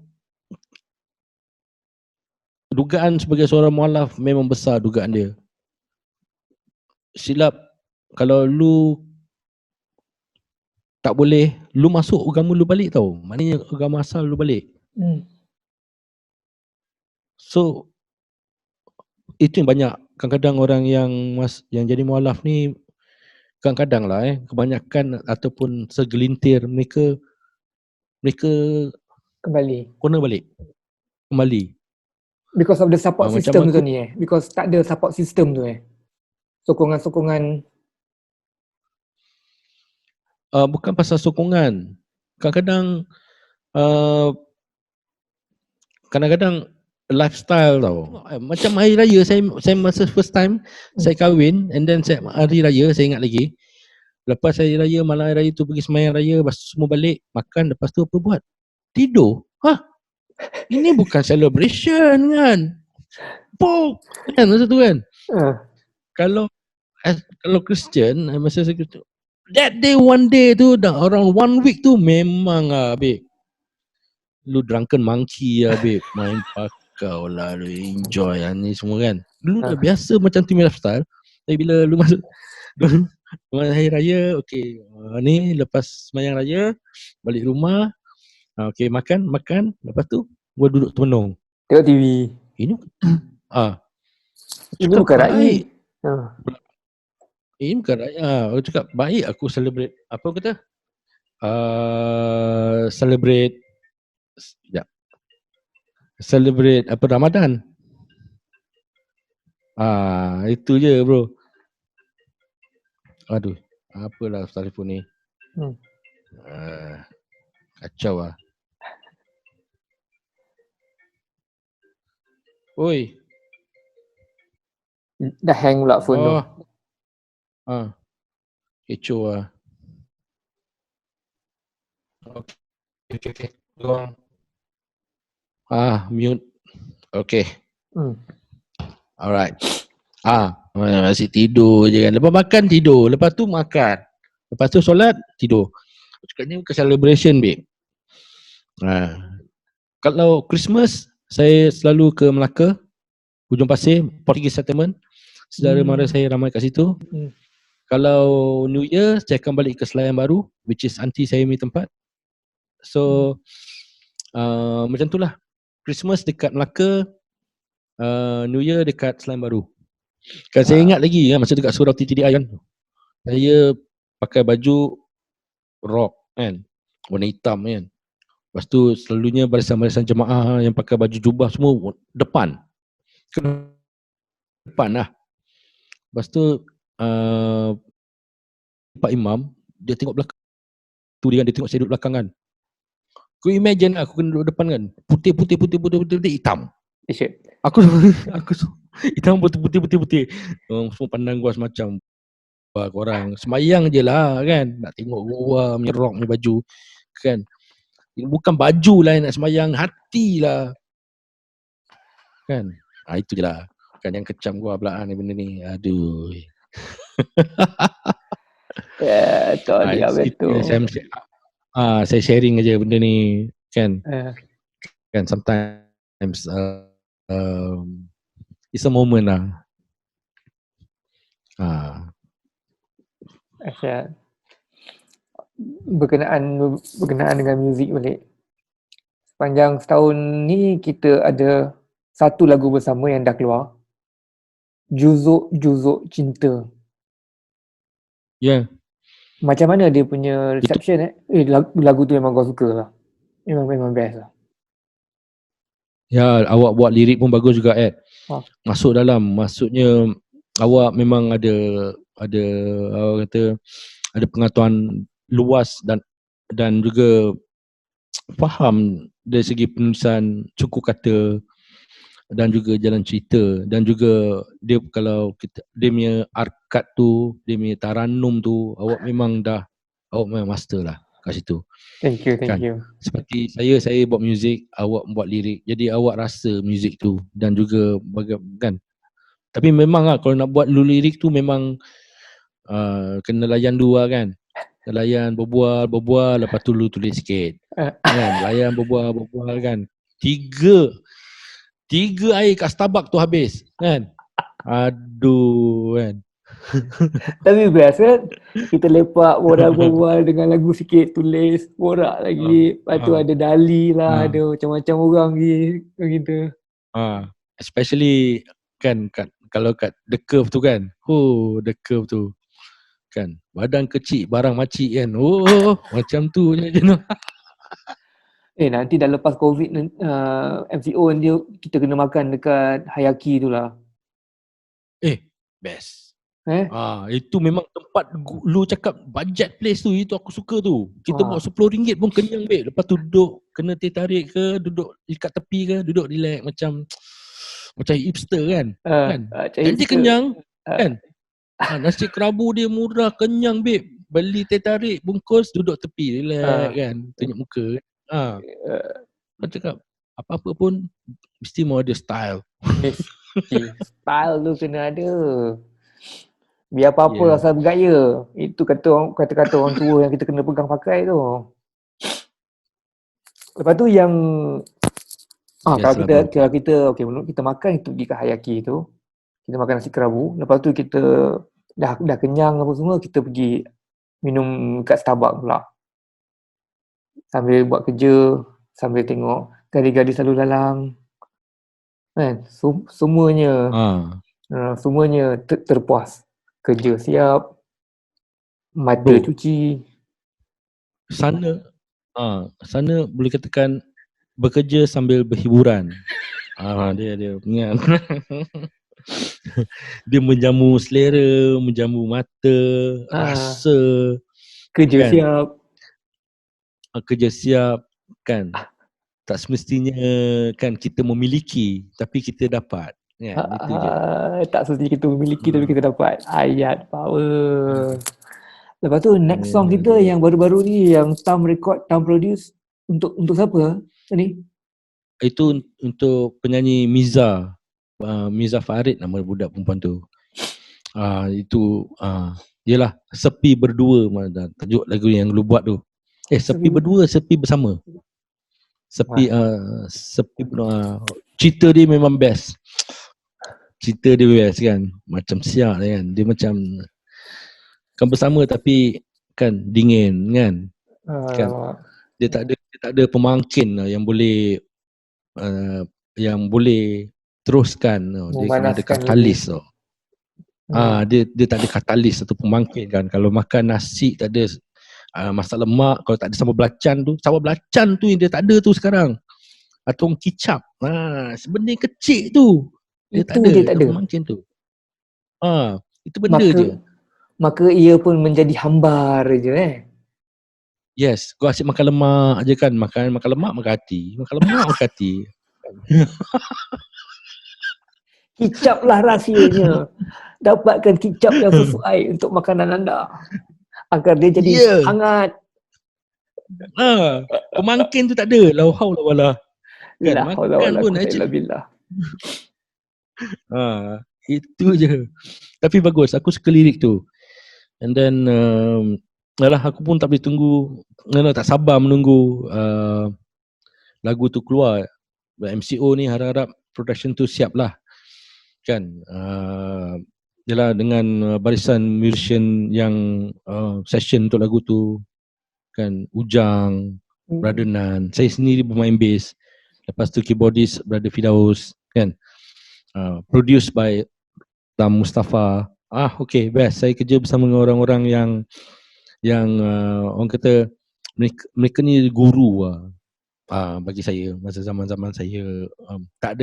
dugaan sebagai seorang mualaf memang besar dugaan dia. Silap kalau lu tak boleh, lu masuk agama lu balik tau. Maknanya agama asal lu balik. So itu yang banyak. Kadang-kadang orang yang jadi mualaf ni, kadang-kadang lah kebanyakan ataupun segelintir mereka kembali. Because of the support Macam system aku- tu ni because tak ada support system tu sokongan-sokongan. Bukan pasal sokongan. Kadang-kadang kadang-kadang lifestyle tau. Macam hari raya saya masa first time saya kahwin and then hari raya saya ingat lagi. Lepas hari raya, malam hari raya tu pergi sembahyang raya, lepas tu semua balik makan, lepas tu apa buat? Tidur. Ini bukan celebration kan? Kan masa tu kan? Kalau Christian masa saya tu, that day one day tu dah around 1 week tu memang babe. Lu drunken monkey babe. Main pakau lah, lu enjoy ni semua kan. Dulu dah biasa macam tu lifestyle. Tapi bila lu masuk hari raya, okay, ni lepas sembahyang raya balik rumah, okay, makan, lepas tu gua duduk termenung Tengok TV. ini Ini bukan rakyat. Ini bukan rakyat. Aku cakap baik aku celebrate. Apa kata? Celebrate sekejap. Celebrate apa Ramadan. Itu je bro. Aduh, apalah telefon ni. Kacau lah. Oi. Dah hang pula phone tu. Kecoh lah. Okay. Go on. Mute. Okay. Alright. Masih tidur je kan. Lepas makan tidur. Lepas tu makan. Lepas tu solat tidur. Cakap ni bukan celebration babe. Kalau Christmas saya selalu ke Melaka, Hujung Pasir, Portugese Settlement. Saudara mara saya ramai kat situ. Kalau New Year saya akan balik ke Selayang Baru, which is aunty saya punya tempat. So macam tu lah. Christmas dekat Melaka, New Year dekat Selayang Baru. Kan saya ingat lagi kan masa dekat surau TTDI kan, saya pakai baju rock kan, warna hitam kan. Lepas tu selalunya barisan-barisan jemaah yang pakai baju jubah semua depan lah. Lepas tu Pak Imam dia tengok belakang tu, dia tengok saya duduk belakang kan. Kau imagine aku kena duduk depan kan, putih hitam. Aku hitam putih. Semua pandang gua semacam korang semayang je lah kan, nak tengok gua punya rock punya baju kan. Bukan baju lah yang nak semayang, hati lah kan. Itu je lah kan yang kecam gua belaan ni benda ni. Aduh. Betul. Saya sharing aja benda ni kan. Kan sometimes it's a moment lah. Berkenaan dengan muzik balik. Sepanjang setahun ni kita ada satu lagu bersama yang dah keluar. Juzuk Cinta. Ya. Macam mana dia punya reception lagu tu memang kau suka lah. Memang best lah. Ya, awak buat lirik pun bagus juga masuk dalam, maksudnya awak memang ada awak kata ada pengetahuan luas dan juga faham dari segi penulisan suku kata dan juga jalan cerita, dan juga dia kalau dia punya arkat tu, dia punya taranum tu, awak memang master lah kat situ. Thank you. Seperti saya buat muzik, awak buat lirik. Jadi awak rasa muzik tu dan juga kan. Tapi memang lah kalau nak buat lu lirik tu memang kena layan dua kan. Layan berbual, lepas tu lu tulis sikit. Kan? Layan berbual kan. Tiga air kat Starbucks tu habis kan. Aduh kan. Tapi best kan, kita lepak borak-borak dengan lagu sikit, tulis, borak lagi. Lepas tu ada Dali lah, ada macam-macam orang gitu. Especially kan kalau kat The Curve tu kan. The Curve tu kan, badan kecil barang makcik kan. Macam tu je. Nanti dah lepas COVID MCO dia kita kena makan dekat Hayaki tu lah. Best. Eh? Itu memang tempat lu cakap budget place tu, itu aku suka tu. Kita bawa RM10 pun kenyang babe. Lepas tu duduk kena teh tarik ke, duduk dekat tepi ke, duduk relax macam hipster kan. Dan dia kenyang kan. Nasi kerabu dia murah, kenyang babe. Beli teh tarik bungkus, duduk tepi relax kan. Tunjuk muka. Kau cakap apa-apa pun mesti mau ada style. Style tu kena ada. Biar apa-apa asal bergaya. Itu kata-kata orang tua yang kita kena pegang pakai tu. Lepas tu yang kalau kita makan, kita pergi ke Hayaki tu, kita makan nasi kerabu. Lepas tu kita dah kenyang apa semua, kita pergi minum kat Starbucks pula. Sambil buat kerja, sambil tengok gadis-gadis lalu lalang. Kan? Semuanya terpuas. Kerja siap, mata cuci. Sana boleh katakan bekerja sambil berhiburan. Dia ingat. Dia menjamu selera, menjamu mata, rasa. Kerja kan? siap. Kerja siap kan. Tak semestinya kan kita memiliki, tapi kita dapat. Kan? Itu je. Tak semestinya kita memiliki tapi kita dapat. Ayat power. Lepas tu next song kita yang baru-baru ni, yang Tam record, Tam produce, untuk siapa ni? Itu untuk penyanyi Miza Farid, nama budak perempuan tu. Yelah, Sepi Berdua, tajuk lagu yang lu buat tu. Sepi Berdua, Sepi Bersama. Sepi cerita dia memang best. Cerita dia best kan. Macam siap kan. Dia macam kan bersama tapi kan dingin kan. Dia tak ada pemangkin yang boleh teruskan. Dia kena ada katalis tau. Dia tak ada katalis atau pemangkin kan. Kalau makan nasi tak ada masak lemak, kalau tak ada sambal belacan tu yang dia tak ada tu sekarang. Atau kicap. Sebenarnya kecil tu. Dia tak ada pemangkin tu. Itu benda je. Maka ia pun menjadi hambar je Yes, kau asyik makan lemak je kan. Makan lemak makan hati. Makan lemak makan hati. Kicap lah rahsianya. Dapatkan kicap yang sesuai untuk makanan anda agar dia jadi hangat. Pemangkin tu tak ada. La haula wala. Kan makan pun aja. Itu je. Tapi bagus, aku suka lirik tu. And then aku pun tak boleh tunggu, tak sabar menunggu lagu tu keluar. MCO ni harap-harap production tu siap lah. Kan yalah, dengan barisan musician yang session untuk lagu tu kan, Ujang, Brother Nan, saya sendiri bermain bass, lepas tu keyboardist Brother Fidaus kan, produced by Tam Mustafa. Okay, best. Saya kerja bersama dengan orang-orang yang orang kata mereka ni guru bagi saya masa zaman-zaman saya tak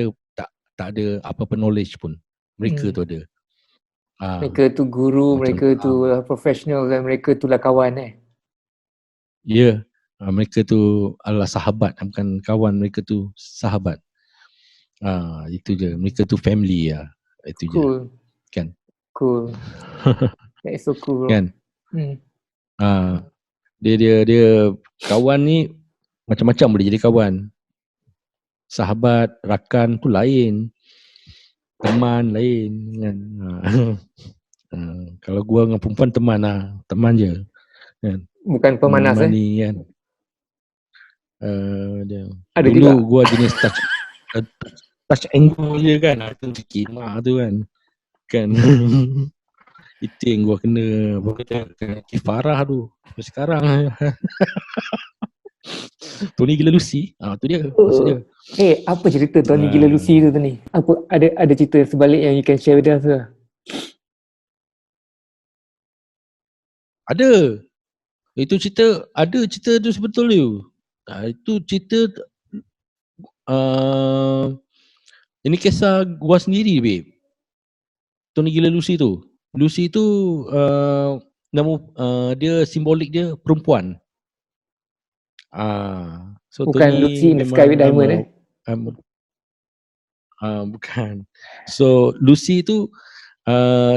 ada apa-apa knowledge pun. Mereka tu ada. Mereka tu guru, mereka tu professional, dan mereka tu lah kawan Ya, mereka tu adalah sahabat, bukan kawan, mereka tu sahabat. Itu je. Mereka tu family Itu je. Kan? Cool. That is so cool. Kan? Dia kawan ni macam-macam boleh jadi kawan. Sahabat, rakan tu lain. Teman lain kan. Kalau gua dengan perempuan teman je. Kan? Bukan pemanas ni kan. Dia. Ada dulu juga. Gua jenis touch angle je kan. Itu kimak tu kan. Kan. Itu yang gua kena kifarah tu. Sampai sekarang. Tony gila Lucy. Tu dia maksud dia. Apa cerita Tony gila Lucy tu ni? Apa ada cerita sebalik yang you can share with us ke? Ada. Itu cerita tu sebetul tu. Itu cerita ini kisah gua sendiri, babe. Tony Gila Lucy tu. Lucy tu nama dia simbolik dia perempuan. So Bukan Tony Lucy in the memang Sky with Diamond bukan. So Lucy tu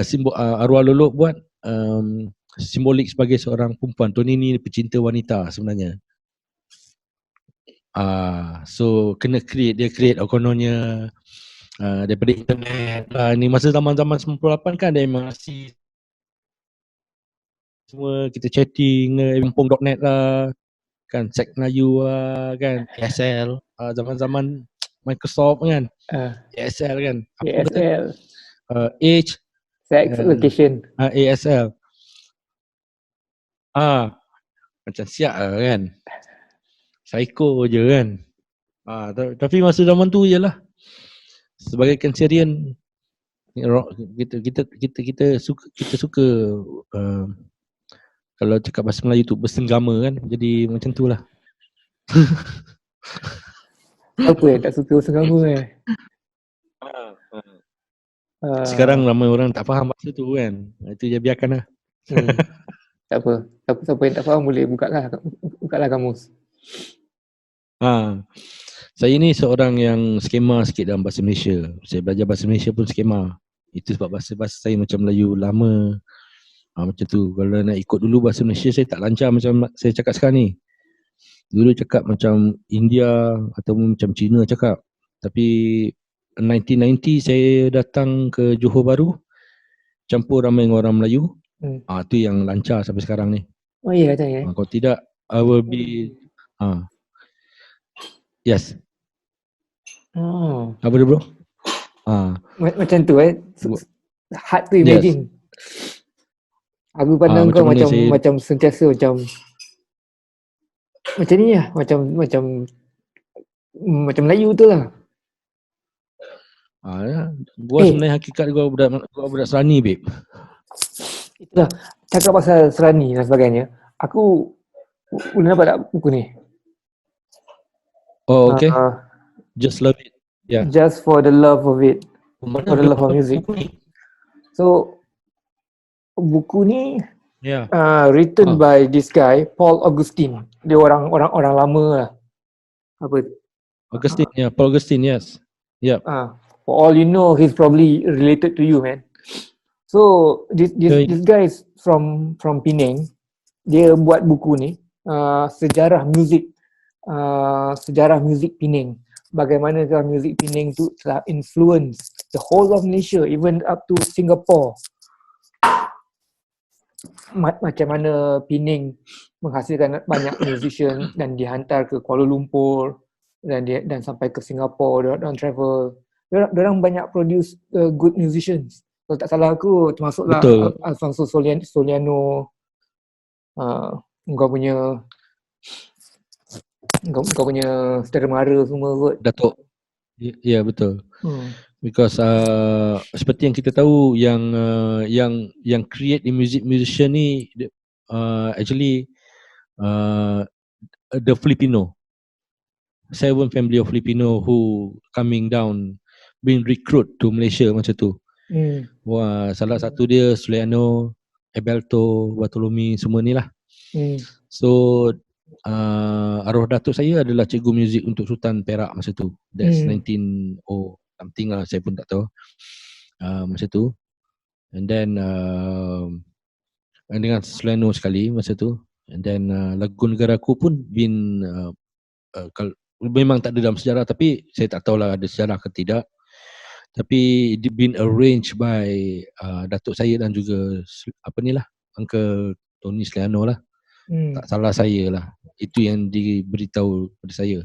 simbol arwah leluhur buat simbolik sebagai seorang perempuan. Tony ni pecinta wanita sebenarnya. So kena dia create kononnya daripada internet lah. Ni masa zaman-zaman 98 kan ada masih semua kita chatting empong.net lah kan, Sek Melayu lah kan, ASL zaman-zaman Microsoft kan, ASL kan, apa kata ASL, Age Sex Location, ASL macam siap lah kan, psycho je kan. Tapi masa zaman tu je lah, sebagai Cancerian kita suka kalau cakap bahasa Melayu tu bersenggama kan, jadi macam tu lah. Apa yang tak suka senggama Sekarang ramai orang tak faham bahasa tu kan, itu je biarkan lah. Tak apa, siapa yang tak faham boleh bukalah kamus. Saya ni seorang yang skema sikit dalam bahasa Malaysia. Saya belajar bahasa Malaysia pun skema. Itu sebab bahasa saya macam Melayu lama. Macam tu. Kalau nak ikut dulu bahasa Malaysia, saya tak lancar macam saya cakap sekarang ni. Dulu cakap macam India ataupun macam Cina cakap. Tapi 1990 saya datang ke Johor Bahru, campur ramai dengan orang Melayu. Tu yang lancar sampai sekarang ni. Oh iya macam ya. Kalau tidak, I will be yes. Apa dia bro? Macam tu hard to imagine. Aku pandang kau macam sentiasa macam ni lah, macam Melayu tu lah. Gua sebenarnya hakikat gua budak Serani, babe. Itulah, cakap pasal Serani dan sebagainya. Aku boleh dapat tak buku ni? Oh, okay. Just Love It. Yeah. Just for the love of it. For the love of music. So buku ni written by this guy Paul Augustine. Dia orang lama lah. Apa? Augustine, Paul Augustine, yes. Yep. For all you know, he's probably related to you, man. So this guy is from Penang. Dia buat buku ni, sejarah muzik Penang. Bagaimana muzik Penang tu telah influence the whole of Malaysia, even up to Singapore. Macam mana Penang menghasilkan banyak musician dan dihantar ke Kuala Lumpur dan sampai ke Singapore, dan travel. Diorang banyak produce good musicians. Kalau tak salah aku termasuklah Alfonso Soliano, kau punya saudara mara semua kot. Datuk. Ya, betul. Because seperti yang kita tahu, yang create the musician ni actually the Filipino, 7 family of Filipino who coming down, being recruit to Malaysia macam tu. Salah satu dia Soliano, Abelto, Bartolome, semua ni lah. So arwah datuk saya adalah cikgu muzik untuk Sultan Perak masa tu. That's 19 something lah, saya pun tak tahu masa tu. And then dengan Soliano sekali masa tu. And then lagu negaraku pun memang tak ada dalam sejarah, tapi saya tak tahulah ada sejarah ke tidak. Tapi it been arranged by datuk saya dan juga Uncle Tony Soliano lah. Tak salah saya lah. Itu yang diberitahu pada saya.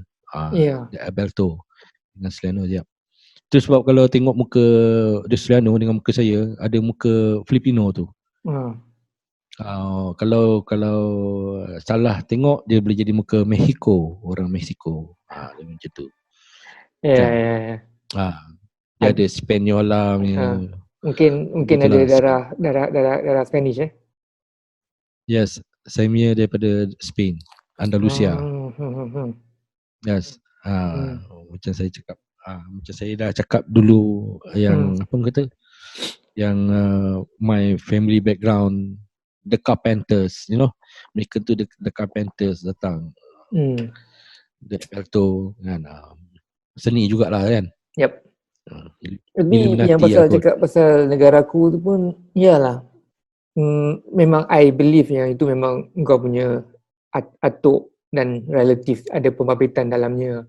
Alberto dengan Soliano je. Itu sebab kalau tengok muka De Soliano dengan muka saya, ada muka Filipino tu. Kalau salah tengok, dia boleh jadi muka Mexico, orang Mexico. Macam tu. Dia ada Spanyola punya. Mungkin ada darah Spanish Yes, saya punya daripada Spain, Andalusia. Yes. Macam saya cakap, macam saya dah cakap dulu yang apa orang kata, yang my family background, The Carpenters, you know, mereka tu The Carpenters datang, The Alto kan, seni jugalah kan. Yep. Tapi Illuminati yang pasal lah kot. cakap pasal negaraku tu pun, yalah. Memang I believe yang itu memang kau punya atuk dan relatif ada pembabitan dalamnya.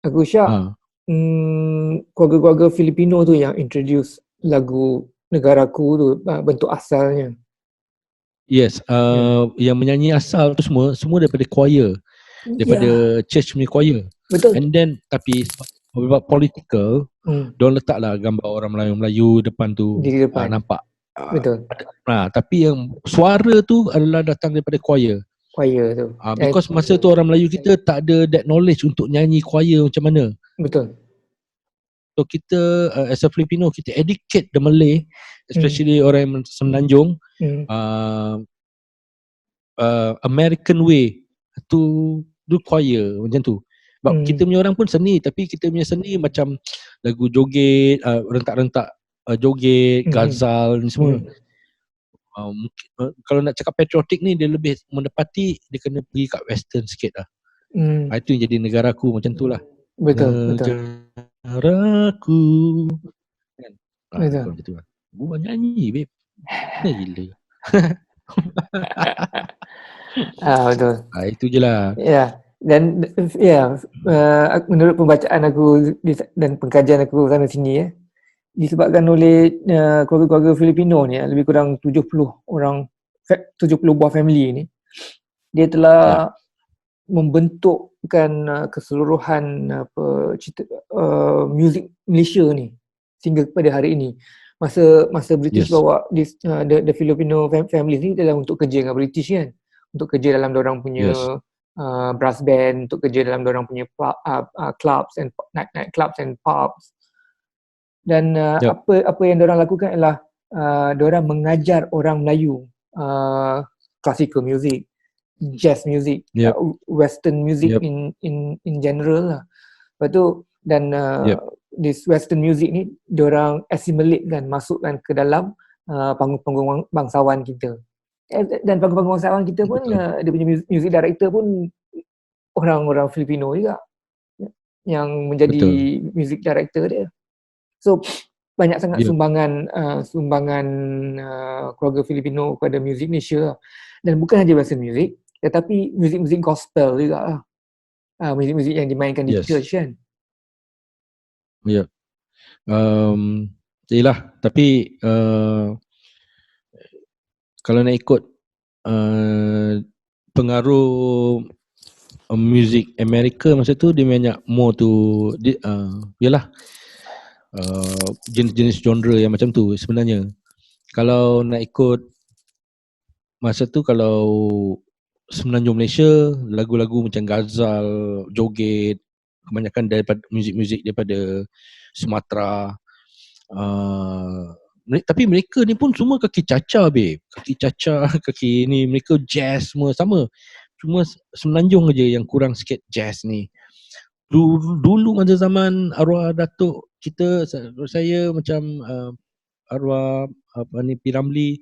Aku syak keluarga-keluarga Filipino tu yang introduce lagu negaraku tu, bentuk asalnya. Yes, yang menyanyi asal tu semua daripada choir, daripada church punya choir. Betul. And then tapi sebab political, diorang letaklah gambar orang Melayu depan tu, Di depan. nampak. Betul. Tapi yang suara tu adalah datang daripada choir. Choir tu. Because masa tu orang Melayu kita tak ada that knowledge untuk nyanyi choir macam mana. Betul. So kita as a Filipino, kita educate the Malay, especially orang yang Semenanjung, American way to do choir macam tu. Sebab kita punya orang pun seni, tapi kita punya seni macam lagu joget, rentak-rentak joget, ghazal ni semua. Kalau nak cakap patriotic ni, dia lebih mendapati dia kena pergi kat western sikit lah. Itu yang jadi negaraku macam tu lah. Betul. Negaraku kan? Betul. Macam tu lah. Buat nyanyi babe. Kena gila. Betul. Itu je lah. Ya. Dan menurut pembacaan aku dan pengkajian aku sana sini disebabkan oleh keluarga-keluarga Filipino ni, lebih kurang 70 buah family ni, dia telah membentukkan keseluruhan muzik Malaysia ni sehingga kepada hari ini. Masa British bawa the Filipino families ni adalah untuk kerja dengan British kan, untuk kerja dalam dorang punya brass band, untuk kerja dalam dorang punya clubs and night clubs and pubs. Dan apa yang dorang lakukan adalah dorang mengajar orang Melayu classical music, jazz music, western music in general lah. Lepas tu dan this western music ni dorang assimilate kan, masukkan ke dalam panggung-panggung bangsawan kita. Dan panggung-panggung bangsawan kita pun dia punya music director pun orang-orang Filipino juga yang menjadi music director dia. So banyak sangat sumbangan keluarga Filipino kepada muzik Malaysia lah. Dan bukan saja western music, tetapi muzik-muzik gospel juga lah. Muzik-muzik yang dimainkan di church kan. Yelah, tapi kalau nak ikut pengaruh muzik Amerika masa tu, dia banyak more tu yalah, jenis-jenis genre yang macam tu sebenarnya. Kalau nak ikut masa tu, kalau Semenanjung Malaysia, lagu-lagu macam ghazal, joget, kebanyakan daripada muzik-muzik daripada Sumatera. Tapi mereka ni pun semua kaki caca babe. Kaki caca, kaki ni, mereka jazz semua sama. Cuma Semenanjung aja yang kurang sikit jazz ni. Dulu masa zaman arwah datuk kita, saya macam arwah P. Ramlee,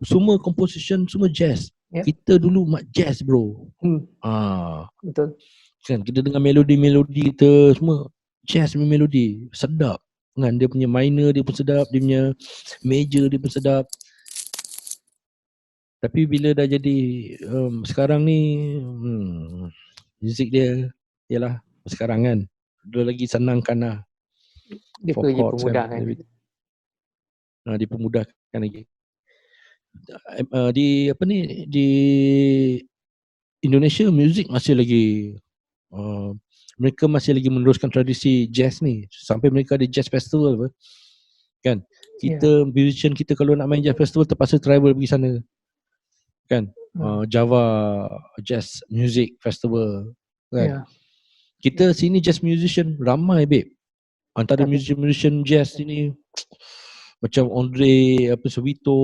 semua composition semua jazz. Kita dulu mak jazz bro. Betul. Kan kita dengar melodi-melodi kita semua jazz melodi, sedap. Kan dia punya minor dia pun sedap, dia punya major dia pun sedap. Tapi bila dah jadi sekarang ni muzik dia ialah sekarang kan dia lagi senangkan lah. Dia pergi pemudahkan. Dipermudahkan lagi. Di Indonesia muzik masih lagi mereka masih lagi meneruskan tradisi jazz ni sampai mereka ada jazz festival apa. Kan kita musician kita kalau nak main jazz festival terpaksa travel pergi sana kan. Java Jazz Music Festival kan. Kita sini jazz musician ramai babe. Antara musician jazz sini macam Andre Sowito,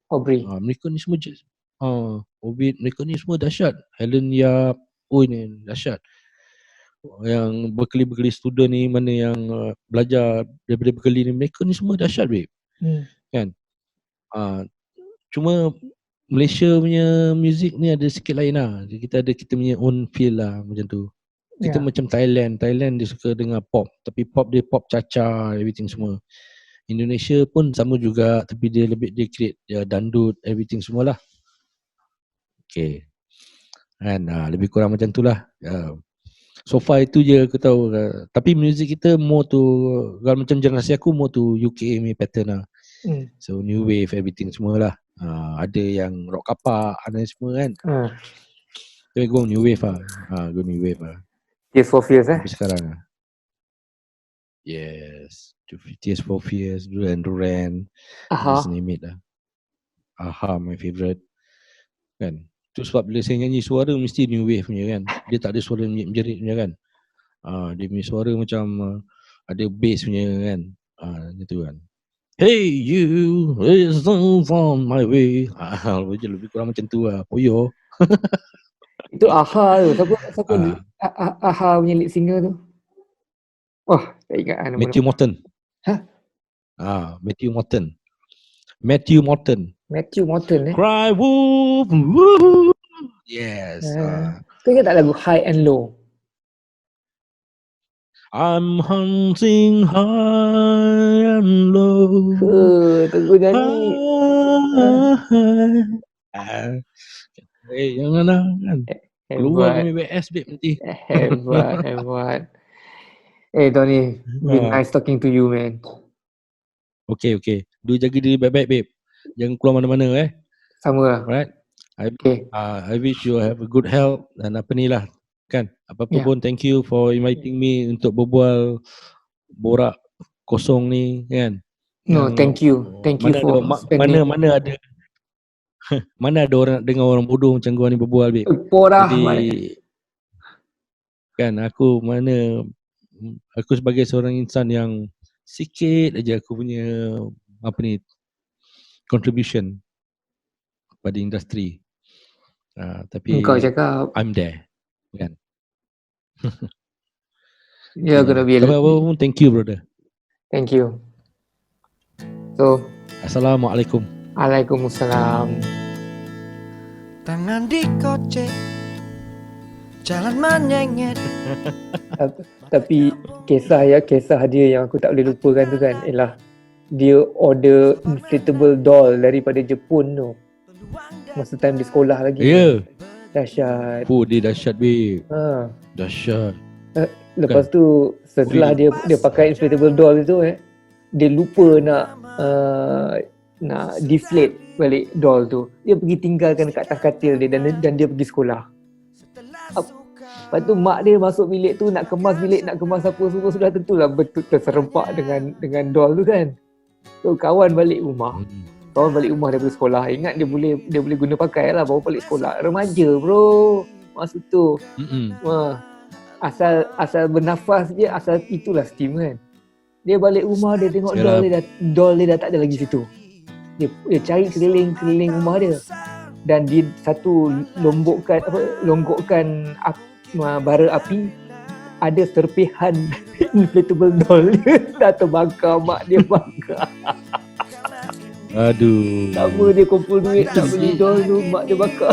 Aubrey. Mereka ni semua jazz. Mereka ni semua dahsyat. Helen Yap, oh ni dahsyat. Yang Berkeley student ni, mana yang belajar daripada Berkeley ni, mereka ni semua dahsyat babe. Kan? Cuma Malaysia punya music ni ada sikit lain lah. Kita punya own feel lah macam tu. Kita macam Thailand dia suka dengar pop, tapi pop dia pop caca, everything semua. Indonesia pun sama juga, tapi dia create dandut, everything semualah. Okay. Kan, lebih kurang macam tu lah. So far itu je aku tahu. Tapi music kita more to, kalau macam generasi aku more to UK punya pattern lah. So new wave, everything semualah. Ada yang rock kapak, ada semua kan. Tapi go new wave lah. Go new wave lah. Tears for Fears Tapi sekarang yes, Tears for Fears, Duran, just name it lah. Aha, my favourite. Kan? Tu sebab bila saya nyanyi, suara mesti new wave punya kan. Dia tak ada suara menjerit punya kan. Dia punya suara macam ada bass punya kan. Gitu kan. Hey you, it's on my way. Lebih kurang macam tu lah. Poyo. Itu Aha tu. Siapa Aha punya lead singer tu? Wah, tak ingat nama. Matthew Morton. Matthew Morton. Cry wolf. Woo. Yes. Kau ingat tak lagu High and Low? I'm hunting high and low. Tengok nyanyi. Jangan lah kan. Keluar dari WS babe nanti. Hebat. Tony, been nice talking to you, man. Okay. Do jaga diri baik-baik babe. Jangan keluar mana-mana Sama lah. Alright. I wish you have a good health dan apa ni lah kan. Apa-apa pun, thank you for inviting me untuk berbual borak kosong ni kan. No, thank you for spending. Mana ada orang nak dengar orang bodoh macam gua ni berbual babe. Porah. Jadi kan aku sebagai seorang insan yang sikit aja aku punya contribution pada industri. Tapi kau cakap I'm there kan. Gonna be thank you brother. Thank you. So, Assalamualaikum. Waalaikumsalam. Tangan dikocek, jalan menyengit. Tapi kisah dia yang aku tak boleh lupakan tu kan, ialah dia order inflatable doll daripada Jepun tu. Masa time di sekolah lagi. Dahsyat. Dia dahsyat babe. Dahsyat. Lepas tu setelah dia pakai inflatable doll tu dia lupa nak deflate balik doll tu. Dia pergi tinggalkan dekat atas katil dia dan dia pergi sekolah. Lepas tu mak dia masuk bilik tu nak kemas bilik, nak kemas apa semua, sudah tentulah betul terserempak dengan doll tu kan. So kawan balik rumah daripada sekolah, ingat dia boleh guna pakai lah, bawa balik sekolah. Remaja bro masa tu. Asal bernafas je, asal itulah steam kan. Dia balik rumah, dia tengok doll dia dah tak ada lagi situ. Dia cari keliling rumah dia, dan dia satu longgokkan bara api, ada serpihan inflatable doll dia dah terbakar, mak dia bakar. Aduh. Lama dia kumpul duit nak beli doll tu, mak dia bakar.